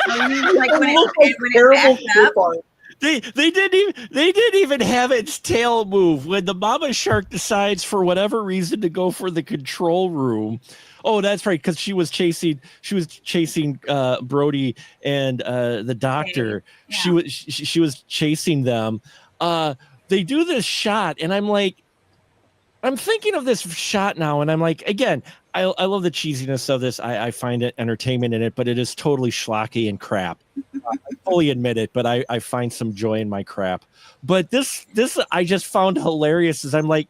Like when it backed up. They didn't even have its tail move when the mama shark decides for whatever reason to go for the control room. Oh, that's right, because she was chasing Brody and the doctor. Yeah. She was chasing them. They do this shot, and I'm thinking of this shot now, and I'm like, again, I love the cheesiness of this. I find it entertainment in it, but it is totally schlocky and crap. I fully admit it, but I find some joy in my crap. But this I just found hilarious, as I'm like,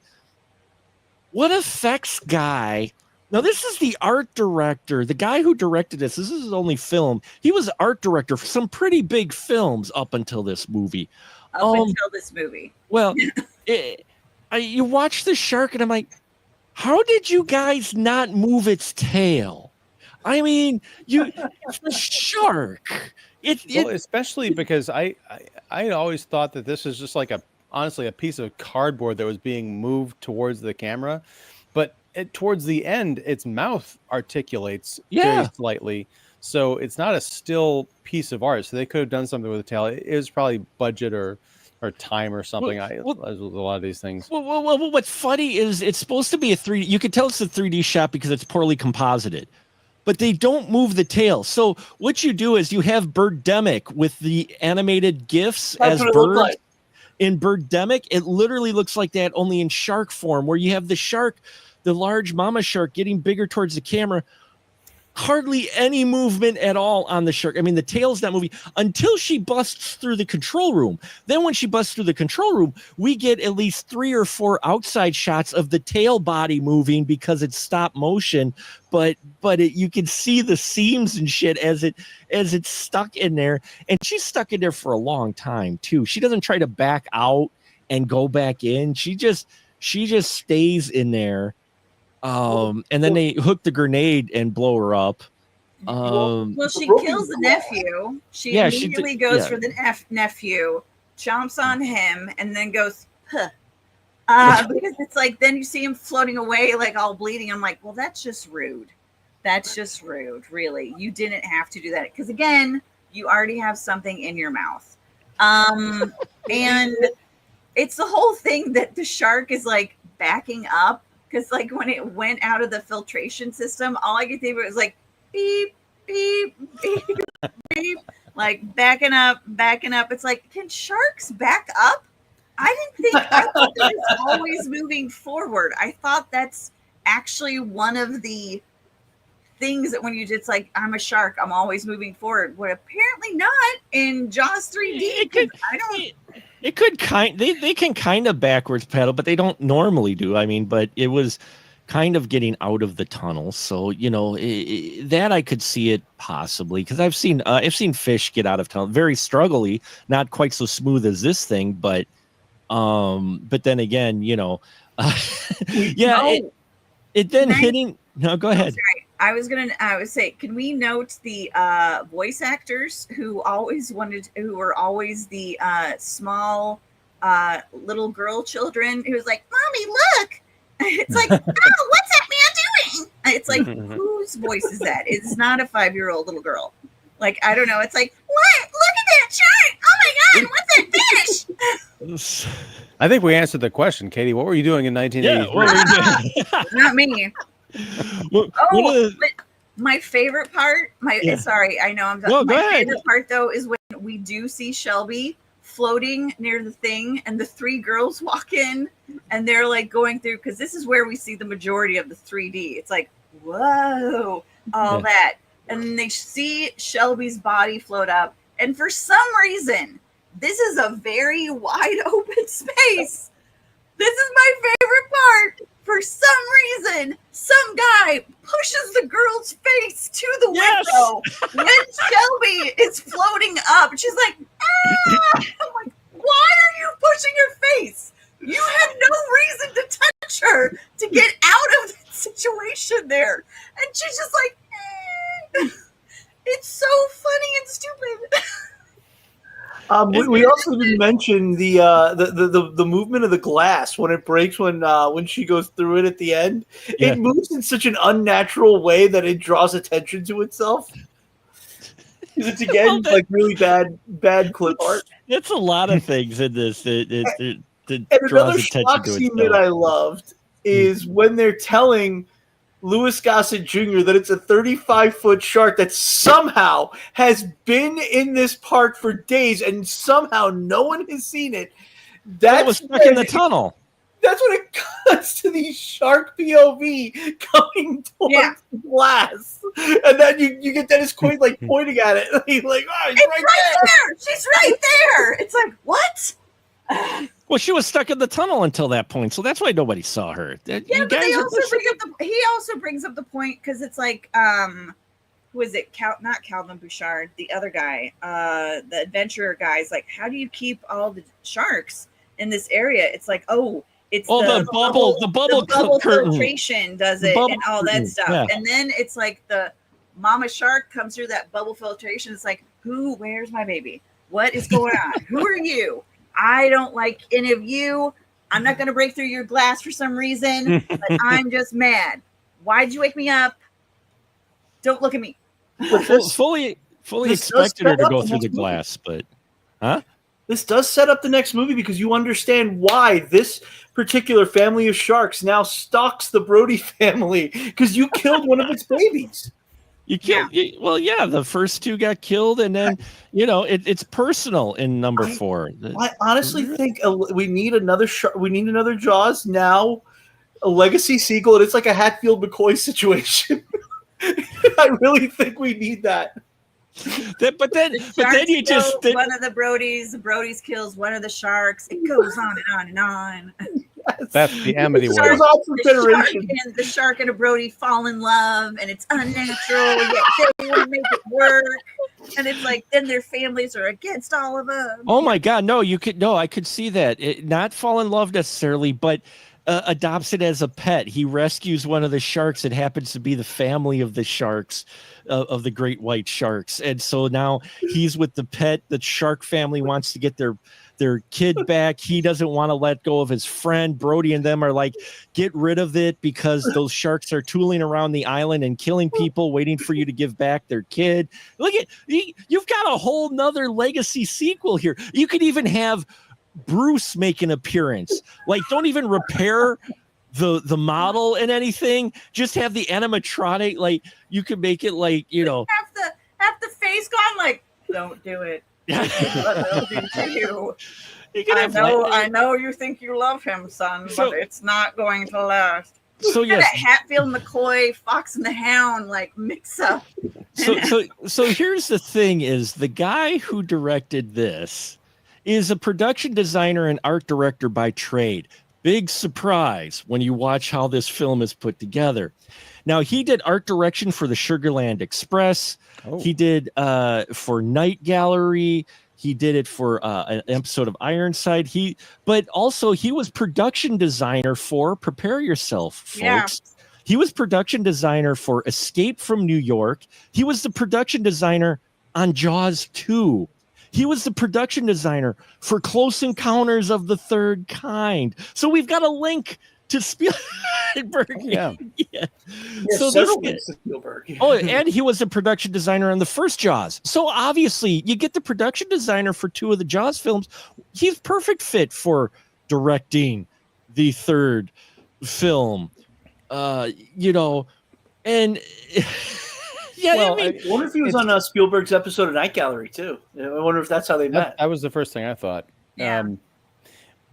what effects guy? Now, this is the art director, the guy who directed this. This is his only film. He was art director for some pretty big films up until this movie. Well, you watch the shark, and I'm like, how did you guys not move its tail? I mean, it's the shark. Well, especially because I always thought that this was just like honestly a piece of cardboard that was being moved towards the camera, but towards the end, its mouth articulates very slightly. So it's not a still piece of art. So they could have done something with the tail. It was probably budget or time or something. As with a lot of these things. Well, what's funny is it's supposed to be a 3D. You can tell it's a 3D shot because it's poorly composited, but they don't move the tail. So what you do is you have Birdemic with the animated GIFs That's as what it looked birds. like. In Birdemic, it literally looks like that, only in shark form, where you have the shark, the large mama shark, getting bigger towards the camera. Hardly any movement at all on the shark. I mean, the tail's not moving until she busts through the control room. Then when she busts through the control room, we get at least 3 or 4 outside shots of the tail body moving because it's stop motion. But you can see the seams and shit as it's stuck in there. And she's stuck in there for a long time too. She doesn't try to back out and go back in. She just stays in there. And then they hook the grenade and blow her up. Well, she kills the nephew. She immediately goes for the nephew, chomps on him, and then goes, huh. Because it's like, then you see him floating away, like all bleeding. I'm like, well, that's just rude. That's just rude, really. You didn't have to do that. Because again, you already have something in your mouth. And it's the whole thing that the shark is like backing up. Because like when it went out of the filtration system, all I could think of was like beep, beep, beep, beep, like backing up. It's like, can sharks back up? I thought that was always moving forward. I thought that's actually one of the things that when you just like, I'm a shark, I'm always moving forward. Well, apparently not in Jaws 3D. They can kind of backwards pedal, but they don't normally do. I mean, but it was kind of getting out of the tunnel, so that I could see it possibly, because I've seen fish get out of tunnel very struggly, not quite so smooth as this thing, but then again, No, go ahead. I was say, can we note the voice actors who were always the small little girl children who was like, Mommy, look. It's like, oh, what's that man doing? It's like, whose voice is that? It's not a 5-year-old little girl. Like, I don't know. It's like, what? Look at that shark. Oh my God, what's that fish? I think we answered the question, Katie. What were you doing in 1983? Yeah, not me. But my favorite part, sorry, I know I'm done. My favorite part though is when we do see Shelby floating near the thing and the 3 girls walk in and they're like going through, because this is where we see the majority of the 3D. It's like, whoa, that. And then they see Shelby's body float up. And for some reason, this is a very wide open space. This is my favorite part. For some reason, some guy pushes the girl's face to the window when Shelby is floating up. She's like, ah! I'm like, why are you pushing her face? You had no reason to touch her to get out of that situation there. And she's just like, eh. It's so funny and stupid. We also didn't mention the movement of the glass when it breaks when she goes through it at the end. Yeah. It moves in such an unnatural way that it draws attention to itself. It's again like really bad clip art. It's a lot of things in this. It and another shock scene that I loved is when they're telling Louis Gossett Jr. that it's a 35-foot shark that somehow has been in this park for days and somehow no one has seen it. That was stuck in the tunnel. That's when it cuts to the shark POV coming towards the glass. And then you get Dennis Quaid like pointing at it. He's like, oh, it's right there. She's right there. It's like, what? Well, she was stuck in the tunnel until that point, so that's why nobody saw her. Yeah, but he also brings up the point because it's like, who is it? Not Calvin Bouchard, the other guy, the adventurer guy is like, how do you keep all the sharks in this area? It's like, it's the bubble curtain filtration does it and all that stuff. Yeah. And then it's like the mama shark comes through that bubble filtration. It's like, where's my baby? What is going on? Who are you? I don't like any of you. I'm not going to break through your glass for some reason, but I'm just mad. Why'd you wake me up? Don't look at me. But this, fully this does expected her set to up go the through the next movie. glass, but This does set up the next movie because you understand why this particular family of sharks now stalks the Brody family because you killed one of its babies. you killed. Well, yeah, the first two got killed, and then it's personal in number I- 4. I honestly think we need another we need another Jaws now, a legacy sequel, and it's like a Hatfield McCoy situation. I really think we need that. But then The sharks you just kill one of the Brodies kills one of the sharks. It goes on and on and on. That's the Amity It way. goes on for generations. The shark and a Brody fall in love, and it's unnatural. Yet they want to make it work, and it's like then their families are against all of them. Oh my God! No, I could see that. Not fall in love necessarily, but adopts it as a pet. He rescues one of the sharks. It happens to be the family of the sharks, of the great white sharks, and so now he's with the pet. The shark family wants to get their kid back. He doesn't want to let go of his friend. Brody and them are like, get rid of it because those sharks are tooling around the island and killing people, waiting for you to give back their kid. Look at you've got a whole nother legacy sequel here. You could even have Bruce make an appearance. Like, don't even repair the model and anything. Just have the animatronic. Like, you could make it like, Have the face gone like, don't do it. What they'll do to you. You could have I know you think you love him, son, So- but it's not going to last. So Look at yes, that Hatfield McCoy, Fox and the Hound, like mix up. so here's the thing: is the guy who directed this is a production designer and art director by trade. Big surprise when you watch how this film is put together. Now, he did art direction for the Sugarland Express. Oh. He did for Night Gallery. He did it for an episode of Ironside. But also he was production designer for, prepare yourself, folks. Yeah. He was production designer for Escape from New York. He was the production designer on Jaws 2. He was the production designer for Close Encounters of the Third Kind. So we've got a link to Spielberg. Yeah. Yeah. Yeah, So several this links to Spielberg. Oh, and he was a production designer on the first Jaws. So obviously, you get the production designer for 2 of the Jaws films. He's perfect fit for directing the third film. And yeah, Well, I mean, I wonder if he was on Spielberg's episode of Night Gallery too. I wonder if that's how they met. That was the first thing I thought. Yeah.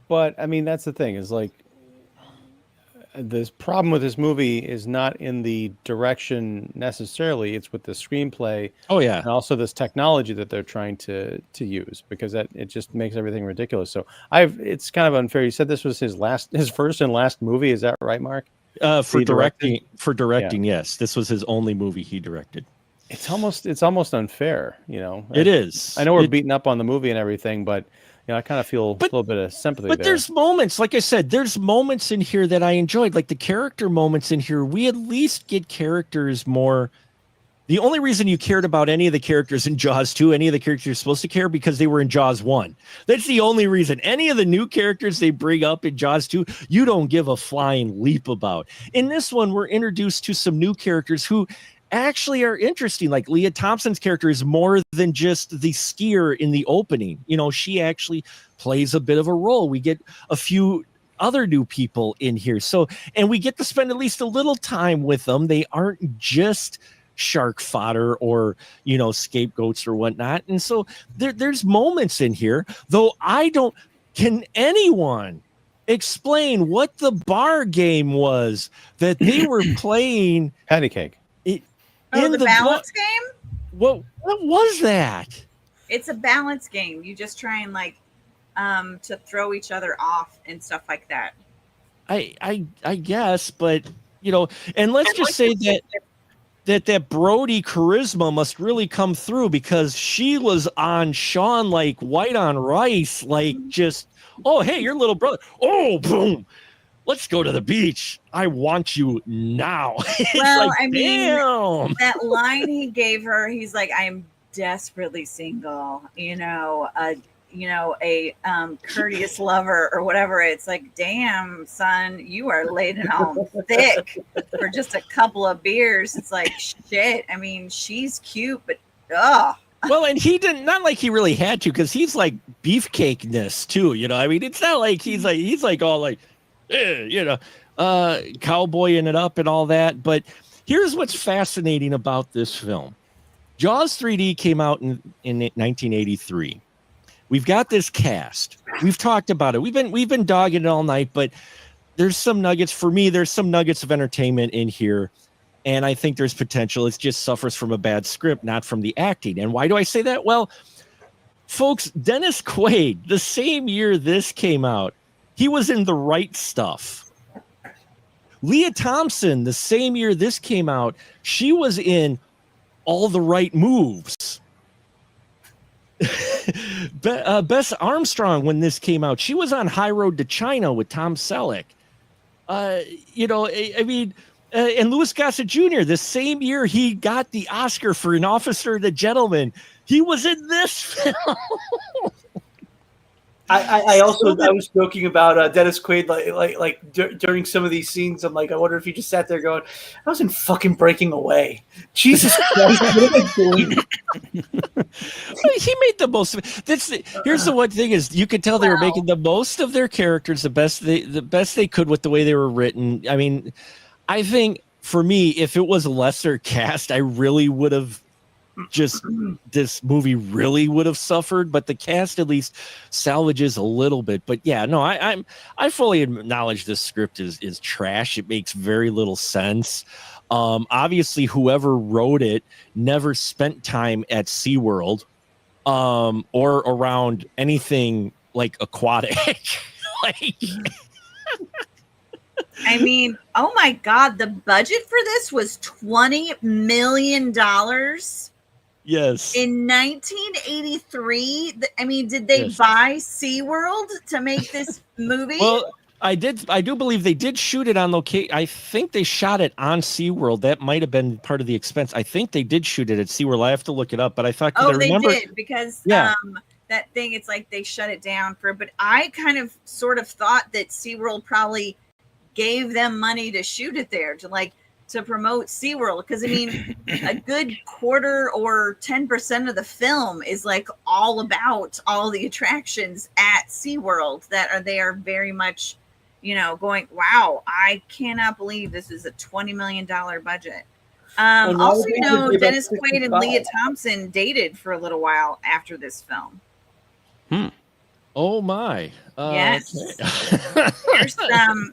But I mean, that's the thing is like this problem with this movie is not in the direction necessarily. It's with the screenplay oh yeah, and also this technology that they're trying to use because it just makes everything ridiculous. So it's kind of unfair. You said this was his first and last movie. Is that right, Mark? for He directed? directing, yes, this was his only movie he directed. It's almost unfair. It is. I know we're beating up on the movie and everything, but I kind of feel a little bit of sympathy But there. there's moments, like I said, there's moments in here that I enjoyed, like the character moments in here. We at least get characters more. The only reason you cared about any of the characters in Jaws 2, any of the characters you're supposed to care because they were in Jaws 1. That's the only reason. Any of the new characters they bring up in Jaws 2, you don't give a flying leap about. In this one, we're introduced to some new characters who actually are interesting. Like Leah Thompson's character is more than just the skier in the opening. She actually plays a bit of a role. We get a few other new people in here. So, and we get to spend at least a little time with them. They aren't just shark fodder or scapegoats or whatnot. And so there's moments in here, though can anyone explain what the bar game was that they were playing Patty cake. The balance game? What was that? It's a balance game. You just try and to throw each other off and stuff like that. I guess, but and let's just say that Brody charisma must really come through because she was on Sean like white on rice, like just, oh hey, your little brother. Oh boom. Let's go to the beach. I want you now. It's Well, like, I mean, damn. that line he gave her, he's like, I am desperately single. a courteous lover or whatever. It's like, damn, son, you are laden on thick for just a couple of beers. It's like, shit. I mean, she's cute, but Well, and he didn't, not like he really had to, because he's like beefcake-ness too, I mean, it's not like he's like all like, cowboying it up and all that. But here's what's fascinating about this film. Jaws 3D came out in 1983. We've got this cast. We've talked about it. We've been dogging it all night, but there's some nuggets for me. There's some nuggets of entertainment in here, and I think there's potential. It just suffers from a bad script, not from the acting. And why do I say that? Well, folks, Dennis Quaid, the same year this came out, he was in The Right Stuff. Leah Thompson, the same year this came out, she was in All the Right Moves. Bess Armstrong, when this came out, she was on High Road to China with Tom Selleck. And Louis Gossett Jr., the same year he got the Oscar for An Officer and a Gentleman, he was in this film. I was joking about Dennis Quaid during some of these scenes. I'm like, I wonder if he just sat there going, I was in fucking Breaking Away. Jesus Christ, what am I doing? He made the most of it. Here's the one thing is you could tell they were making the most of their characters, the best they could with the way they were written. I mean, I think for me, if it was a lesser cast, I really would have this movie really would have suffered, but the cast at least salvages a little bit. But yeah, no, I fully acknowledge this script is trash. It makes very little sense. Obviously, whoever wrote it never spent time at SeaWorld or around anything like aquatic. I mean, oh my God, the budget for this was $20 million. Yes. In 1983, I mean, did they buy SeaWorld to make this movie? Well, I do believe they did shoot it on location. I think they shot it on SeaWorld. That might have been part of the expense. I think they did shoot it at SeaWorld. I have to look it up, but I thought they did, because that thing, it's like they shut it down but I kind of sort of thought that SeaWorld probably gave them money to shoot it there, to promote SeaWorld, because I mean, a good quarter or 10% of the film is like all about all the attractions at SeaWorld they are very much, going, wow, I cannot believe this is a $20 million budget. Also, Dennis Quaid and Leah Thompson dated for a little while after this film. Oh my. Yes. Okay.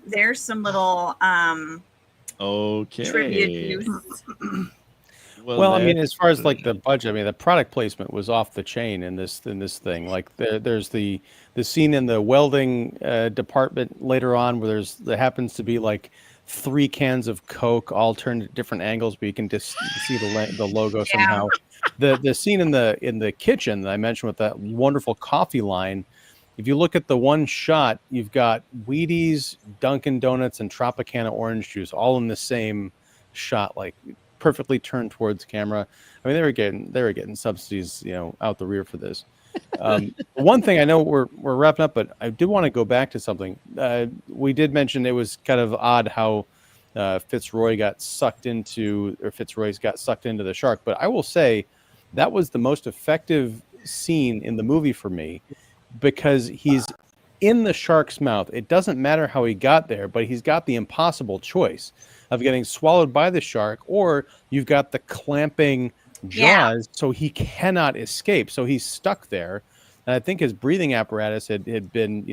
there's some little trivia juice. Well, I mean, as far as like the budget, I mean, the product placement was off the chain in this thing. Like there's the scene in the welding department later on where there happens to be like 3 cans of Coke all turned at different angles, but you can just see the logo somehow. The scene in the kitchen that I mentioned with that wonderful coffee line. If you look at the one shot, you've got Wheaties, Dunkin' Donuts, and Tropicana orange juice all in the same shot, like perfectly turned towards camera. I mean, they were getting subsidies, out the rear for this. One thing I know we're wrapping up, but I did want to go back to something. We did mention it was kind of odd how Fitzroy's got sucked into the shark, but I will say that was the most effective scene in the movie for me, because he's in the shark's mouth. It doesn't matter how he got there, but he's got the impossible choice of getting swallowed by the shark, or you've got the clamping jaws, so he cannot escape. So he's stuck there. And I think his breathing apparatus had been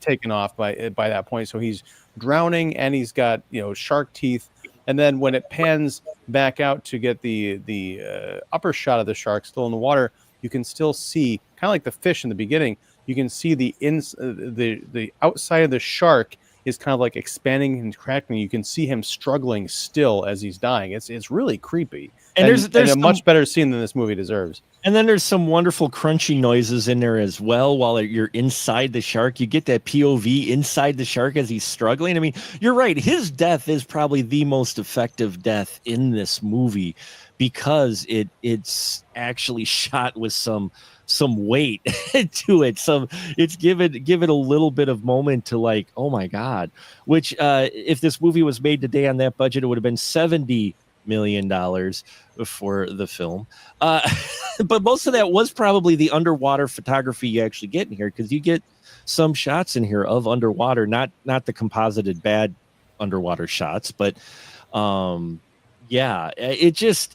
taken off by that point. So he's drowning, and he's got shark teeth. And then when it pans back out to get the upper shot of the shark still in the water, you can still see, kind of like the fish in the beginning, you can see the outside of the shark is kind of like expanding and cracking. You can see him struggling still as he's dying. It's really creepy. And there's a much better scene than this movie deserves. And then there's some wonderful crunchy noises in there as well while you're inside the shark. You get that POV inside the shark as he's struggling. I mean, you're right. His death is probably the most effective death in this movie, because it's actually shot with some weight to it. It's give it a little bit of moment to like, oh my God, which if this movie was made today on that budget, it would have been $70 million for the film. But most of that was probably the underwater photography you actually get in here, because you get some shots in here of underwater, not the composited bad underwater shots, but yeah, it's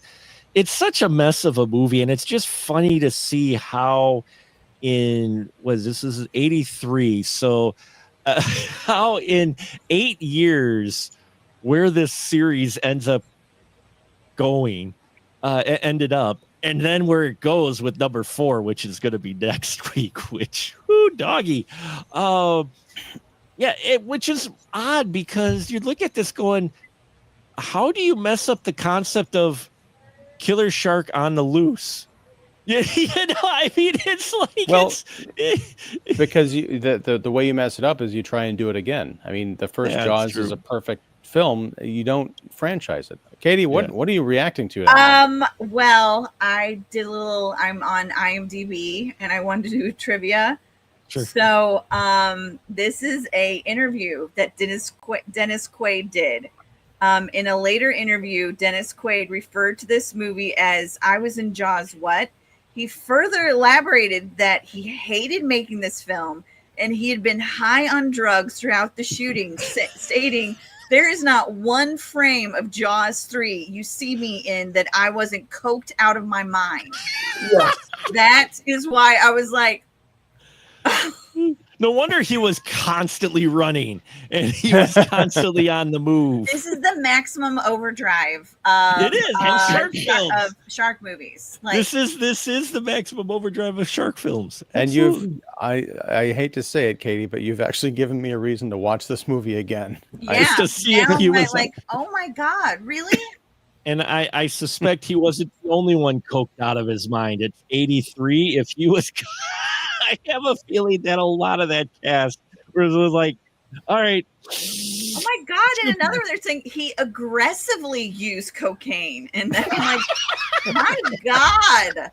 such a mess of a movie, and it's just funny to see how this is 83, so how in 8 years where this series ends up going ended up, and then where it goes with number 4, which is going to be next week, which doggy. Which is odd, because you look at this going, how do you mess up the concept of killer shark on the loose? I mean, it's like, because the way you mess it up is you try and do it again. I mean, the first Jaws is a perfect film. You don't franchise it. Katie, what are you reacting to now? Well, I did I'm on IMDb, and I wanted to do trivia. Sure. So this is a interview that Dennis Quaid did. In a later interview, Dennis Quaid referred to this movie as "I was in Jaws what?" He further elaborated that he hated making this film, and he had been high on drugs throughout the shooting, stating, "There is not one frame of Jaws 3 you see me in that I wasn't coked out of my mind." Yeah. That is why I was like, no wonder he was constantly running, and he was constantly on the move. this is the maximum overdrive It is, and shark films. of shark movies. Like, This is the maximum overdrive of shark films. And Absolutely. I hate to say it, Katie, but you've actually given me a reason to watch this movie again. yeah, to see if now he I'm was like, oh my God, really? And I suspect he wasn't the only one coked out of his mind. At 83, if he was, I have a feeling that a lot of that cast was like, all right. Oh my God. And another one, they're saying he aggressively used cocaine. And then I'm like, my God.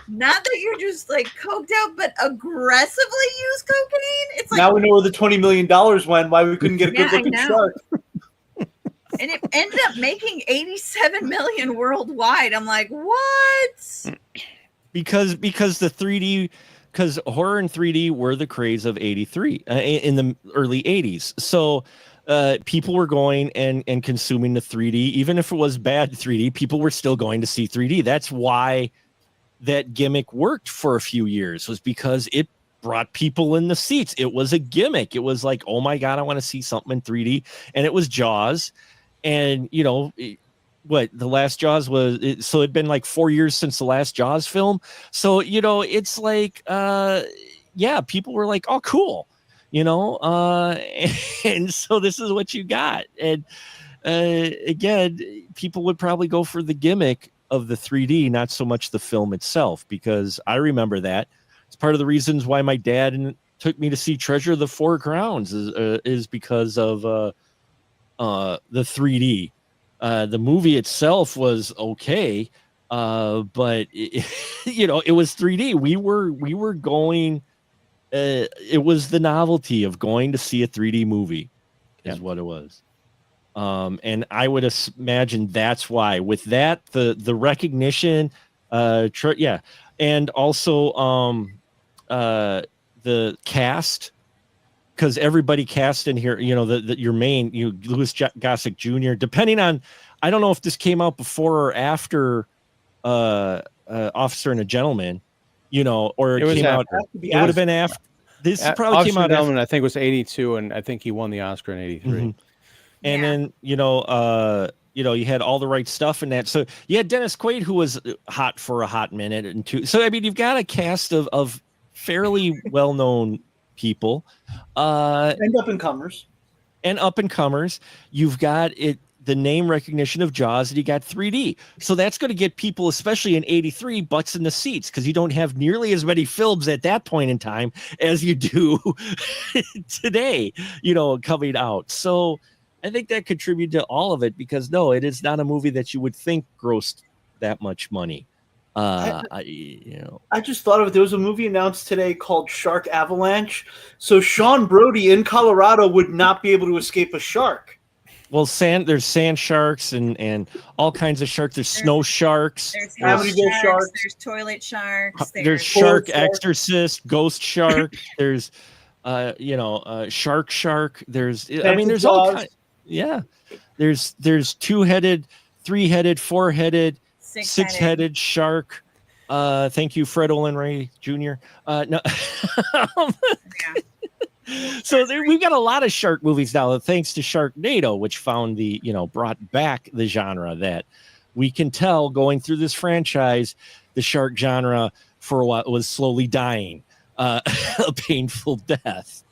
Not that you're just like coked out, but aggressively use cocaine. It's like, Now we know where the $20 million went, why we couldn't get a good looking know. shark. And it ended up making 87 million worldwide. I'm like, what? Because the 3D, because horror and 3D were the craze of 83 in the early 80s. So people were going and consuming the 3D, even if it was bad 3D, people were still going to see 3D. That's why that gimmick worked for a few years, was because it brought people in the seats. It was a gimmick. It was like, oh my God, I want to see something in 3D. And it was Jaws. And, you know, what the last Jaws was, so it'd been like 4 years since the last Jaws film. So, you know, it's like, yeah, people were like, oh, cool, you know, and so this is what you got. And again, people would probably go for the gimmick of the 3D, not so much the film itself, because I remember that. It's part of the reasons why my dad took me to see Treasure of the Four Crowns is because of the 3D. The movie itself was okay, but you know, it was 3D. We were going. It was the novelty of going to see a 3D movie, is what it was. And I would imagine that's why. With that, the recognition, and also the cast. Because everybody cast in here, you know, your main, Louis Gossett Jr., depending on, I don't know if this came out before or after Officer and a Gentleman, you know, or it came out, it would have been after. This probably Officer came out Gentleman, I think, was 82, and I think he won the Oscar in 83. Mm-hmm. And then, you know, you had All the Right Stuff in that. So you had Dennis Quaid, who was hot for a hot minute and two. So, I mean, you've got a cast of fairly well-known people, And up and comers. You've got the name recognition of Jaws, and you got 3D. So that's going to get people, especially in 83, butts in the seats, because you don't have nearly as many films at that point in time as you do today, you know, coming out. So I think that contributed to all of it, because no, it is not a movie that you would think grossed that much money. You know, I just thought of it. There was a movie announced today called Shark Avalanche. So Sean Brody in Colorado would not be able to escape a shark. well, there's sand sharks and all kinds of sharks. There's snow sharks. There's How house many sharks, sharks? there's toilet sharks, There's Shark. shark exorcist, ghost shark. There's shark. There's there's all Jaws. kinds. Yeah. There's two-headed, three-headed, four-headed, six-headed shark. Thank you, Fred Olin Ray Jr. No. Yeah. So we've got a lot of shark movies now, thanks to Sharknado, which brought back the genre that we can tell going through this franchise, the shark genre for a while was slowly dying, a painful death.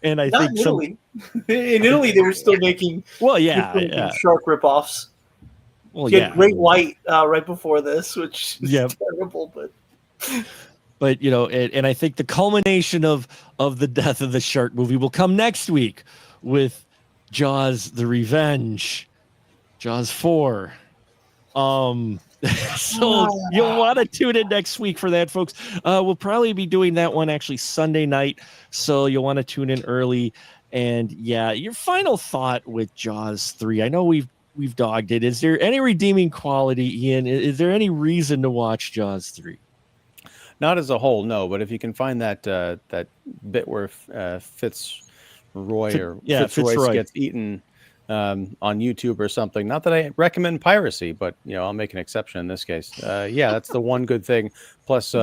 And I Not think in Italy. In Italy, they were still making shark ripoffs. Well, You had Great White right before this, which is Yeah. terrible, but and I think the culmination of the death of the shark movie will come next week with Jaws: The Revenge, Jaws 4. So you'll want to tune in next week for that, folks. We'll probably be doing that one actually Sunday night, so you'll want to tune in early. And yeah, your final thought with Jaws 3. I know we've dogged it. Is there any redeeming quality, Ian? Is there any reason to watch Jaws 3? Not as a whole, no. But if you can find that bit where Fitzroy gets eaten on YouTube or something. Not that I recommend piracy, but I'll make an exception in this case. That's the one good thing. Plus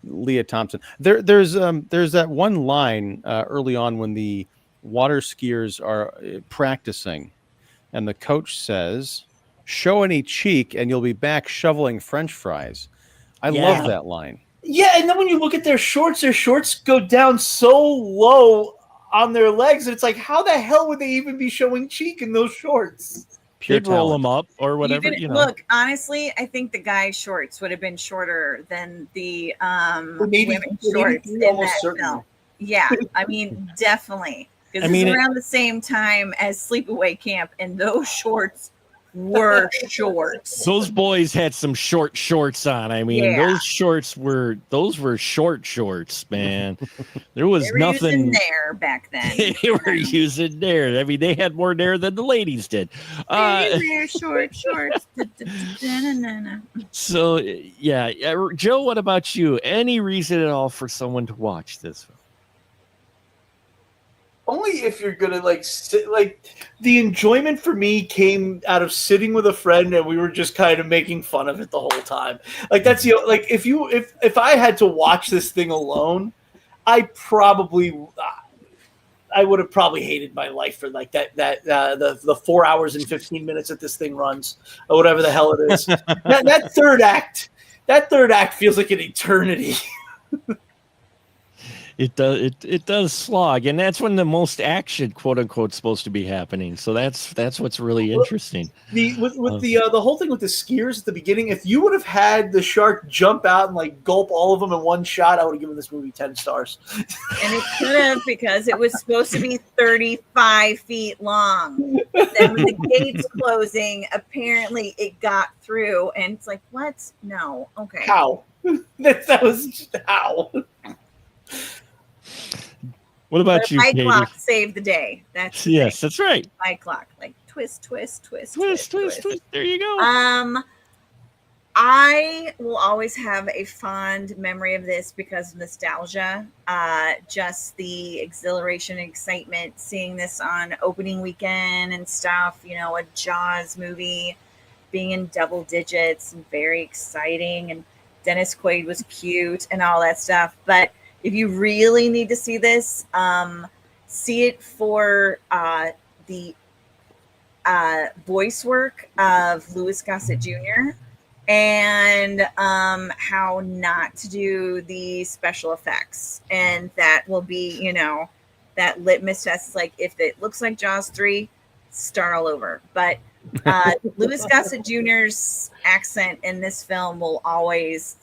Leah Thompson. There's that one line early on when the water skiers are practicing, and the coach says, "Show any cheek, and you'll be back shoveling French fries." I love that line. yeah, and then when you look at their shorts go down so low on their legs, and it's like, how the hell would they even be showing cheek in those shorts? Pure They'd roll talent. them up or whatever. Look, honestly, I think the guy's shorts would have been shorter than the women's shorts in that film. Yeah, I mean, definitely. Because it's around the same time as Sleepaway Camp, and those shorts were shorts. Those boys had some short shorts on. I mean, those were short shorts, man. There was they were nothing using Nair back then. They were using Nair. I mean, they had more Nair than the ladies did. Nair short shorts. So yeah, Joe, what about you? Any reason at all for someone to watch this film? Only if you're gonna sit. The enjoyment for me came out of sitting with a friend and we were just kind of making fun of it the whole time. That's if I had to watch this thing alone, I would have probably hated my life for the 4 hours and 15 minutes that this thing runs, or whatever the hell it is. that third act feels like an eternity. It does slog, and that's when the most action, quote unquote, is supposed to be happening. So that's what's really interesting. The whole thing with the skiers at the beginning, if you would have had the shark jump out and gulp all of them in one shot, I would have given this movie 10 stars. And it could have, because it was supposed to be 35 feet long. Then with the gates closing, apparently it got through, and it's like, what? No, okay. How? that was just how. What about you, Fight Katie? clock saved the day. That's that's right. Fight clock, twist. Twist. There you go. I will always have a fond memory of this because of nostalgia. Just the exhilaration and excitement, seeing this on opening weekend and stuff. A Jaws movie being in double digits and very exciting, and Dennis Quaid was cute and all that stuff. But if you really need to see this, see it for the voice work of Louis Gossett Jr. and how not to do the special effects. And that will be, that litmus test. Like, if it looks like Jaws 3, start all over. But Louis Gossett Jr.'s accent in this film will always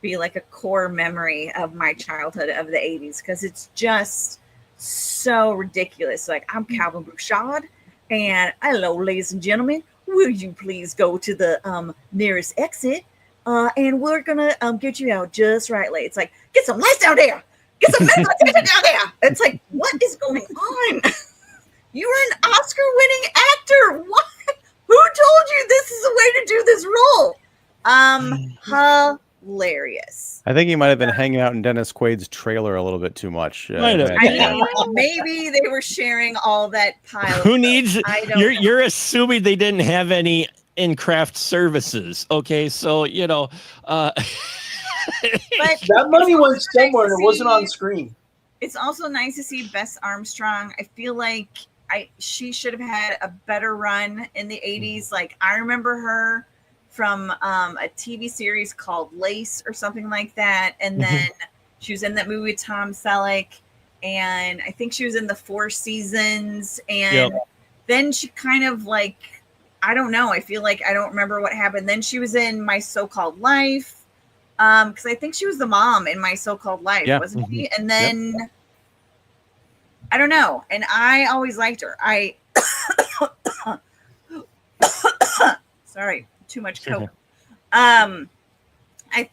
be like a core memory of my childhood of the 80s, because it's just so ridiculous. I'm Calvin Bouchard, and hello, ladies and gentlemen, will you please go to the nearest exit? And we're gonna get you out just right late. It's like, get some lights down there. Get some medical attention down there. It's like, what is going on? You're an Oscar-winning actor. What? Who told you this is the way to do this role? Hilarious. I think he might have been hanging out in Dennis Quaid's trailer a little bit too much. Might have. I mean, maybe they were sharing all that pile. Who needs? I don't know. You're assuming they didn't have any in craft services. Okay, so But That money went it's also nice somewhere to and it wasn't see- on screen. It's also nice to see Bess Armstrong. I feel like she should have had a better run in the 80s. Like, I remember her from a TV series called Lace or something like that. And then she was in that movie with Tom Selleck. And I think she was in the Four Seasons. And then she kind of like, I don't know. I feel like I don't remember what happened. Then she was in My So-Called Life. Because I think she was the mom in My So-Called Life, Yeah. wasn't she? And then I don't know. And I always liked her. Sorry, too much Coke. I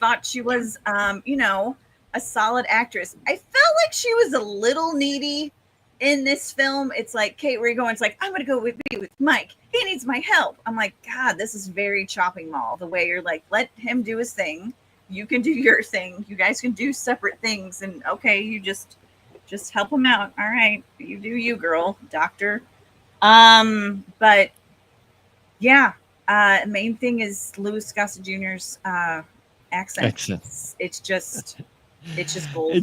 thought she was a solid actress. I felt like she was a little needy in this film. It's like, Kate, where are you going? It's like, I'm gonna go be with Mike. He needs my help. I'm like, God, this is very Chopping Mall. The way you're like, let him do his thing. You can do your thing. You guys can do separate things. And okay, you just help him out. All right, you do you, girl, doctor. But yeah, main thing is Louis Gossett Jr.'s accent. Excellent. It's just gold.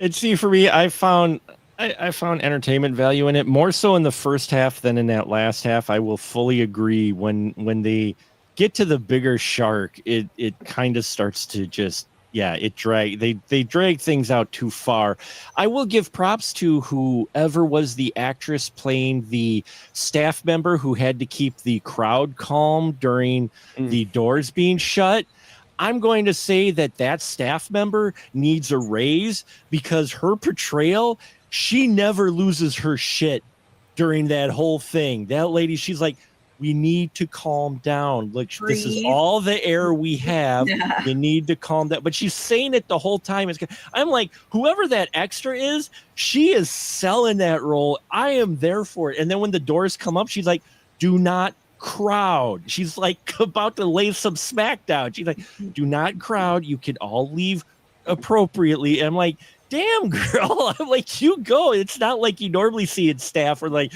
It's see, for me, I found entertainment value in it more so in the first half than in that last half. I will fully agree. When they get to the bigger shark, it kind of starts to just they drag things out too far. I will give props to whoever was the actress playing the staff member who had to keep the crowd calm during the doors being shut. I'm going to say that staff member needs a raise because her portrayal, she never loses her shit during that whole thing. That lady, she's like, we need to calm down. Look, this is Breathe. all the air we have. You need to calm down. But she's saying it the whole time. I'm like, whoever that extra is, she is selling that role. I am there for it. And then when the doors come up, she's like, do not crowd. She's like about to lay some smack down. She's like, do not crowd. You can all leave appropriately. And I'm like, damn, girl. I'm like, you go. It's not like you normally see in staff or like,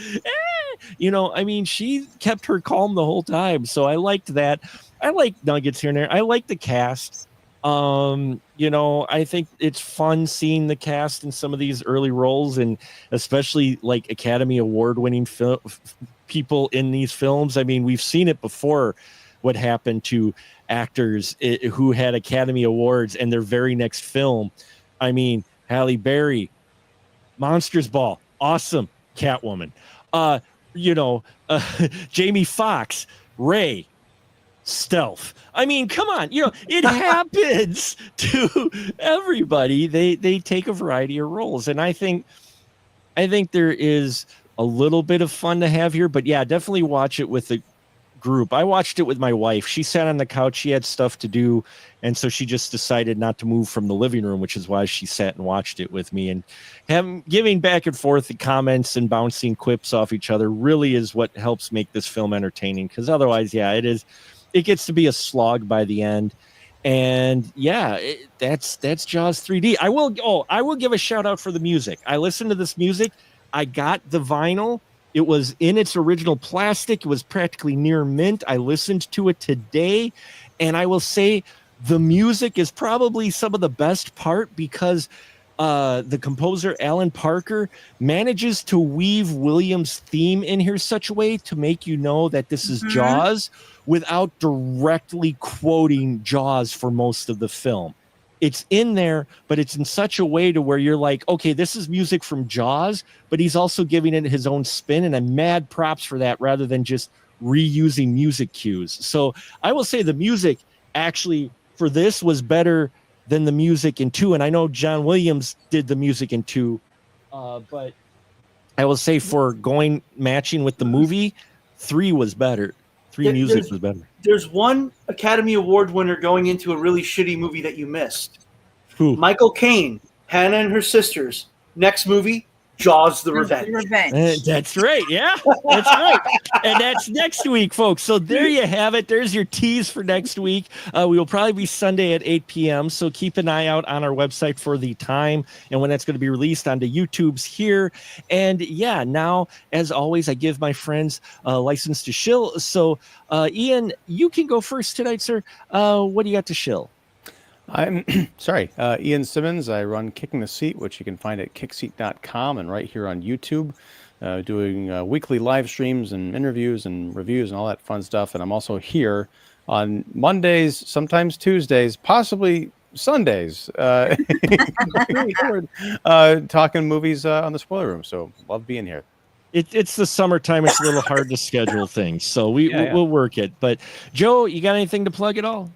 I mean, she kept her calm the whole time. So I liked that. I like nuggets here and there. I like the cast. I think it's fun seeing the cast in some of these early roles, and especially like Academy Award winning people in these films. I mean, we've seen it before, what happened to actors who had Academy Awards and their very next film. I mean, Halle Berry, Monsters Ball, awesome. Catwoman, Jamie Foxx, Ray, Stealth. I mean, come on, it happens to everybody. They take a variety of roles, and I think there is a little bit of fun to have here. But yeah, definitely watch it with the group. I watched it with my wife. She sat on the couch. She had stuff to do, and so she just decided not to move from the living room, which is why she sat and watched it with me. And giving back and forth the comments and bouncing quips off each other really is what helps make this film entertaining. Because otherwise, it gets to be a slog by the end. And yeah, that's Jaws 3D. I will give a shout out for the music. I listened to this music. I got the vinyl. It was in its original plastic. It was practically near mint. I listened to it today, and I will say the music is probably some of the best part because the composer Alan Parker manages to weave Williams' theme in here such a way to make you know that this is Jaws without directly quoting Jaws for most of the film. It's in there, but it's in such a way to where you're like, okay, this is music from Jaws, but he's also giving it his own spin, and I'm mad props for that rather than just reusing music cues. So I will say the music actually for this was better than the music in 2, and I know John Williams did the music in 2, but I will say for matching with the movie, 3 was better. 3 music there's- was better. There's one Academy Award winner going into a really shitty movie that you missed. Who? Michael Caine, Hannah and Her Sisters. Next movie, Jaws: The Revenge. Revenge. That's right. Yeah, that's right. And that's next week, folks. So there you have it. There's your tease for next week. We will probably be Sunday at 8 p.m. So keep an eye out on our website for the time and when that's going to be released onto YouTube's here. And yeah, now, as always, I give my friends license to shill. So Ian, you can go first tonight, sir. What do you got to shill? I'm sorry, Ian Simmons. I run Kicking the Seat, which you can find at kickseat.com and right here on YouTube, doing weekly live streams and interviews and reviews and all that fun stuff. And I'm also here on Mondays, sometimes Tuesdays, possibly Sundays, talking movies on the Spoiler Room. So love being here. It's the summertime. It's a little hard to schedule things, so we'll work it. But Joe, you got anything to plug at all?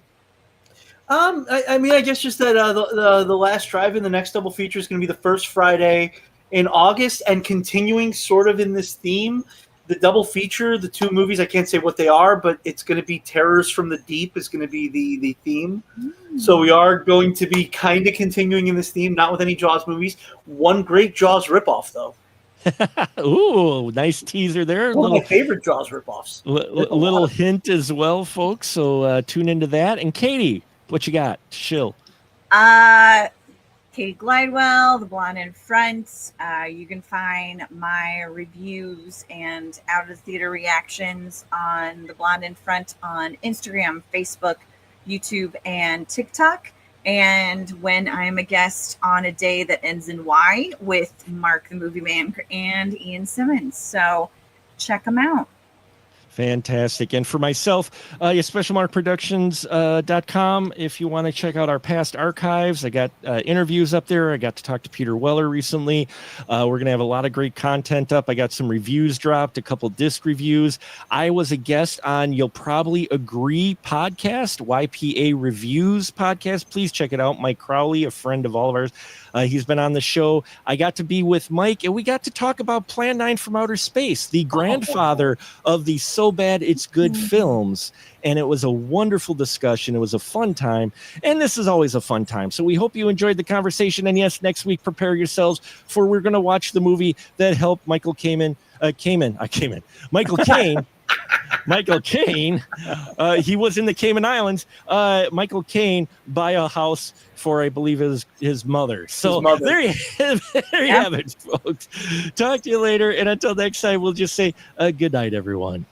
I mean, I guess just that the last drive-in, the next double feature is going to be the first Friday in August, and continuing sort of in this theme. The double feature, the 2 movies, I can't say what they are, but it's going to be Terrors from the Deep is going to be the theme. So we are going to be kind of continuing in this theme, not with any Jaws movies. One great Jaws ripoff, though. Ooh, nice teaser there. One of my favorite Jaws ripoffs. Little hint as well, folks. So tune into that. And Katie, what you got? Shill. Katie Glidewell, The Blonde in Front. You can find my reviews and out of theater reactions on The Blonde in Front on Instagram, Facebook, YouTube, and TikTok. And when I'm a guest on A Day That Ends in Y with Mark the Movie Man and Ian Simmons. So check them out. Fantastic. And for myself, specialmarkproductions.com. If you want to check out our past archives, I got interviews up there. I got to talk to Peter Weller recently. We're going to have a lot of great content up. I got some reviews dropped, a couple disc reviews. I was a guest on You'll Probably Agree podcast, YPA Reviews podcast. Please check it out. Mike Crowley, a friend of all of ours. He's been on the show. I got to be with Mike, and we got to talk about Plan 9 from Outer Space, the grandfather of the So Bad It's Good films. And it was a wonderful discussion. It was a fun time. And this is always a fun time. So we hope you enjoyed the conversation. And yes, next week, prepare yourselves for we're going to watch the movie that helped Michael Caine. Michael Caine. Michael Caine, he was in the Cayman Islands. Michael Caine buy a house for, I believe, his mother. So there you have it, folks. Talk to you later. And until next time, we'll just say good night, everyone.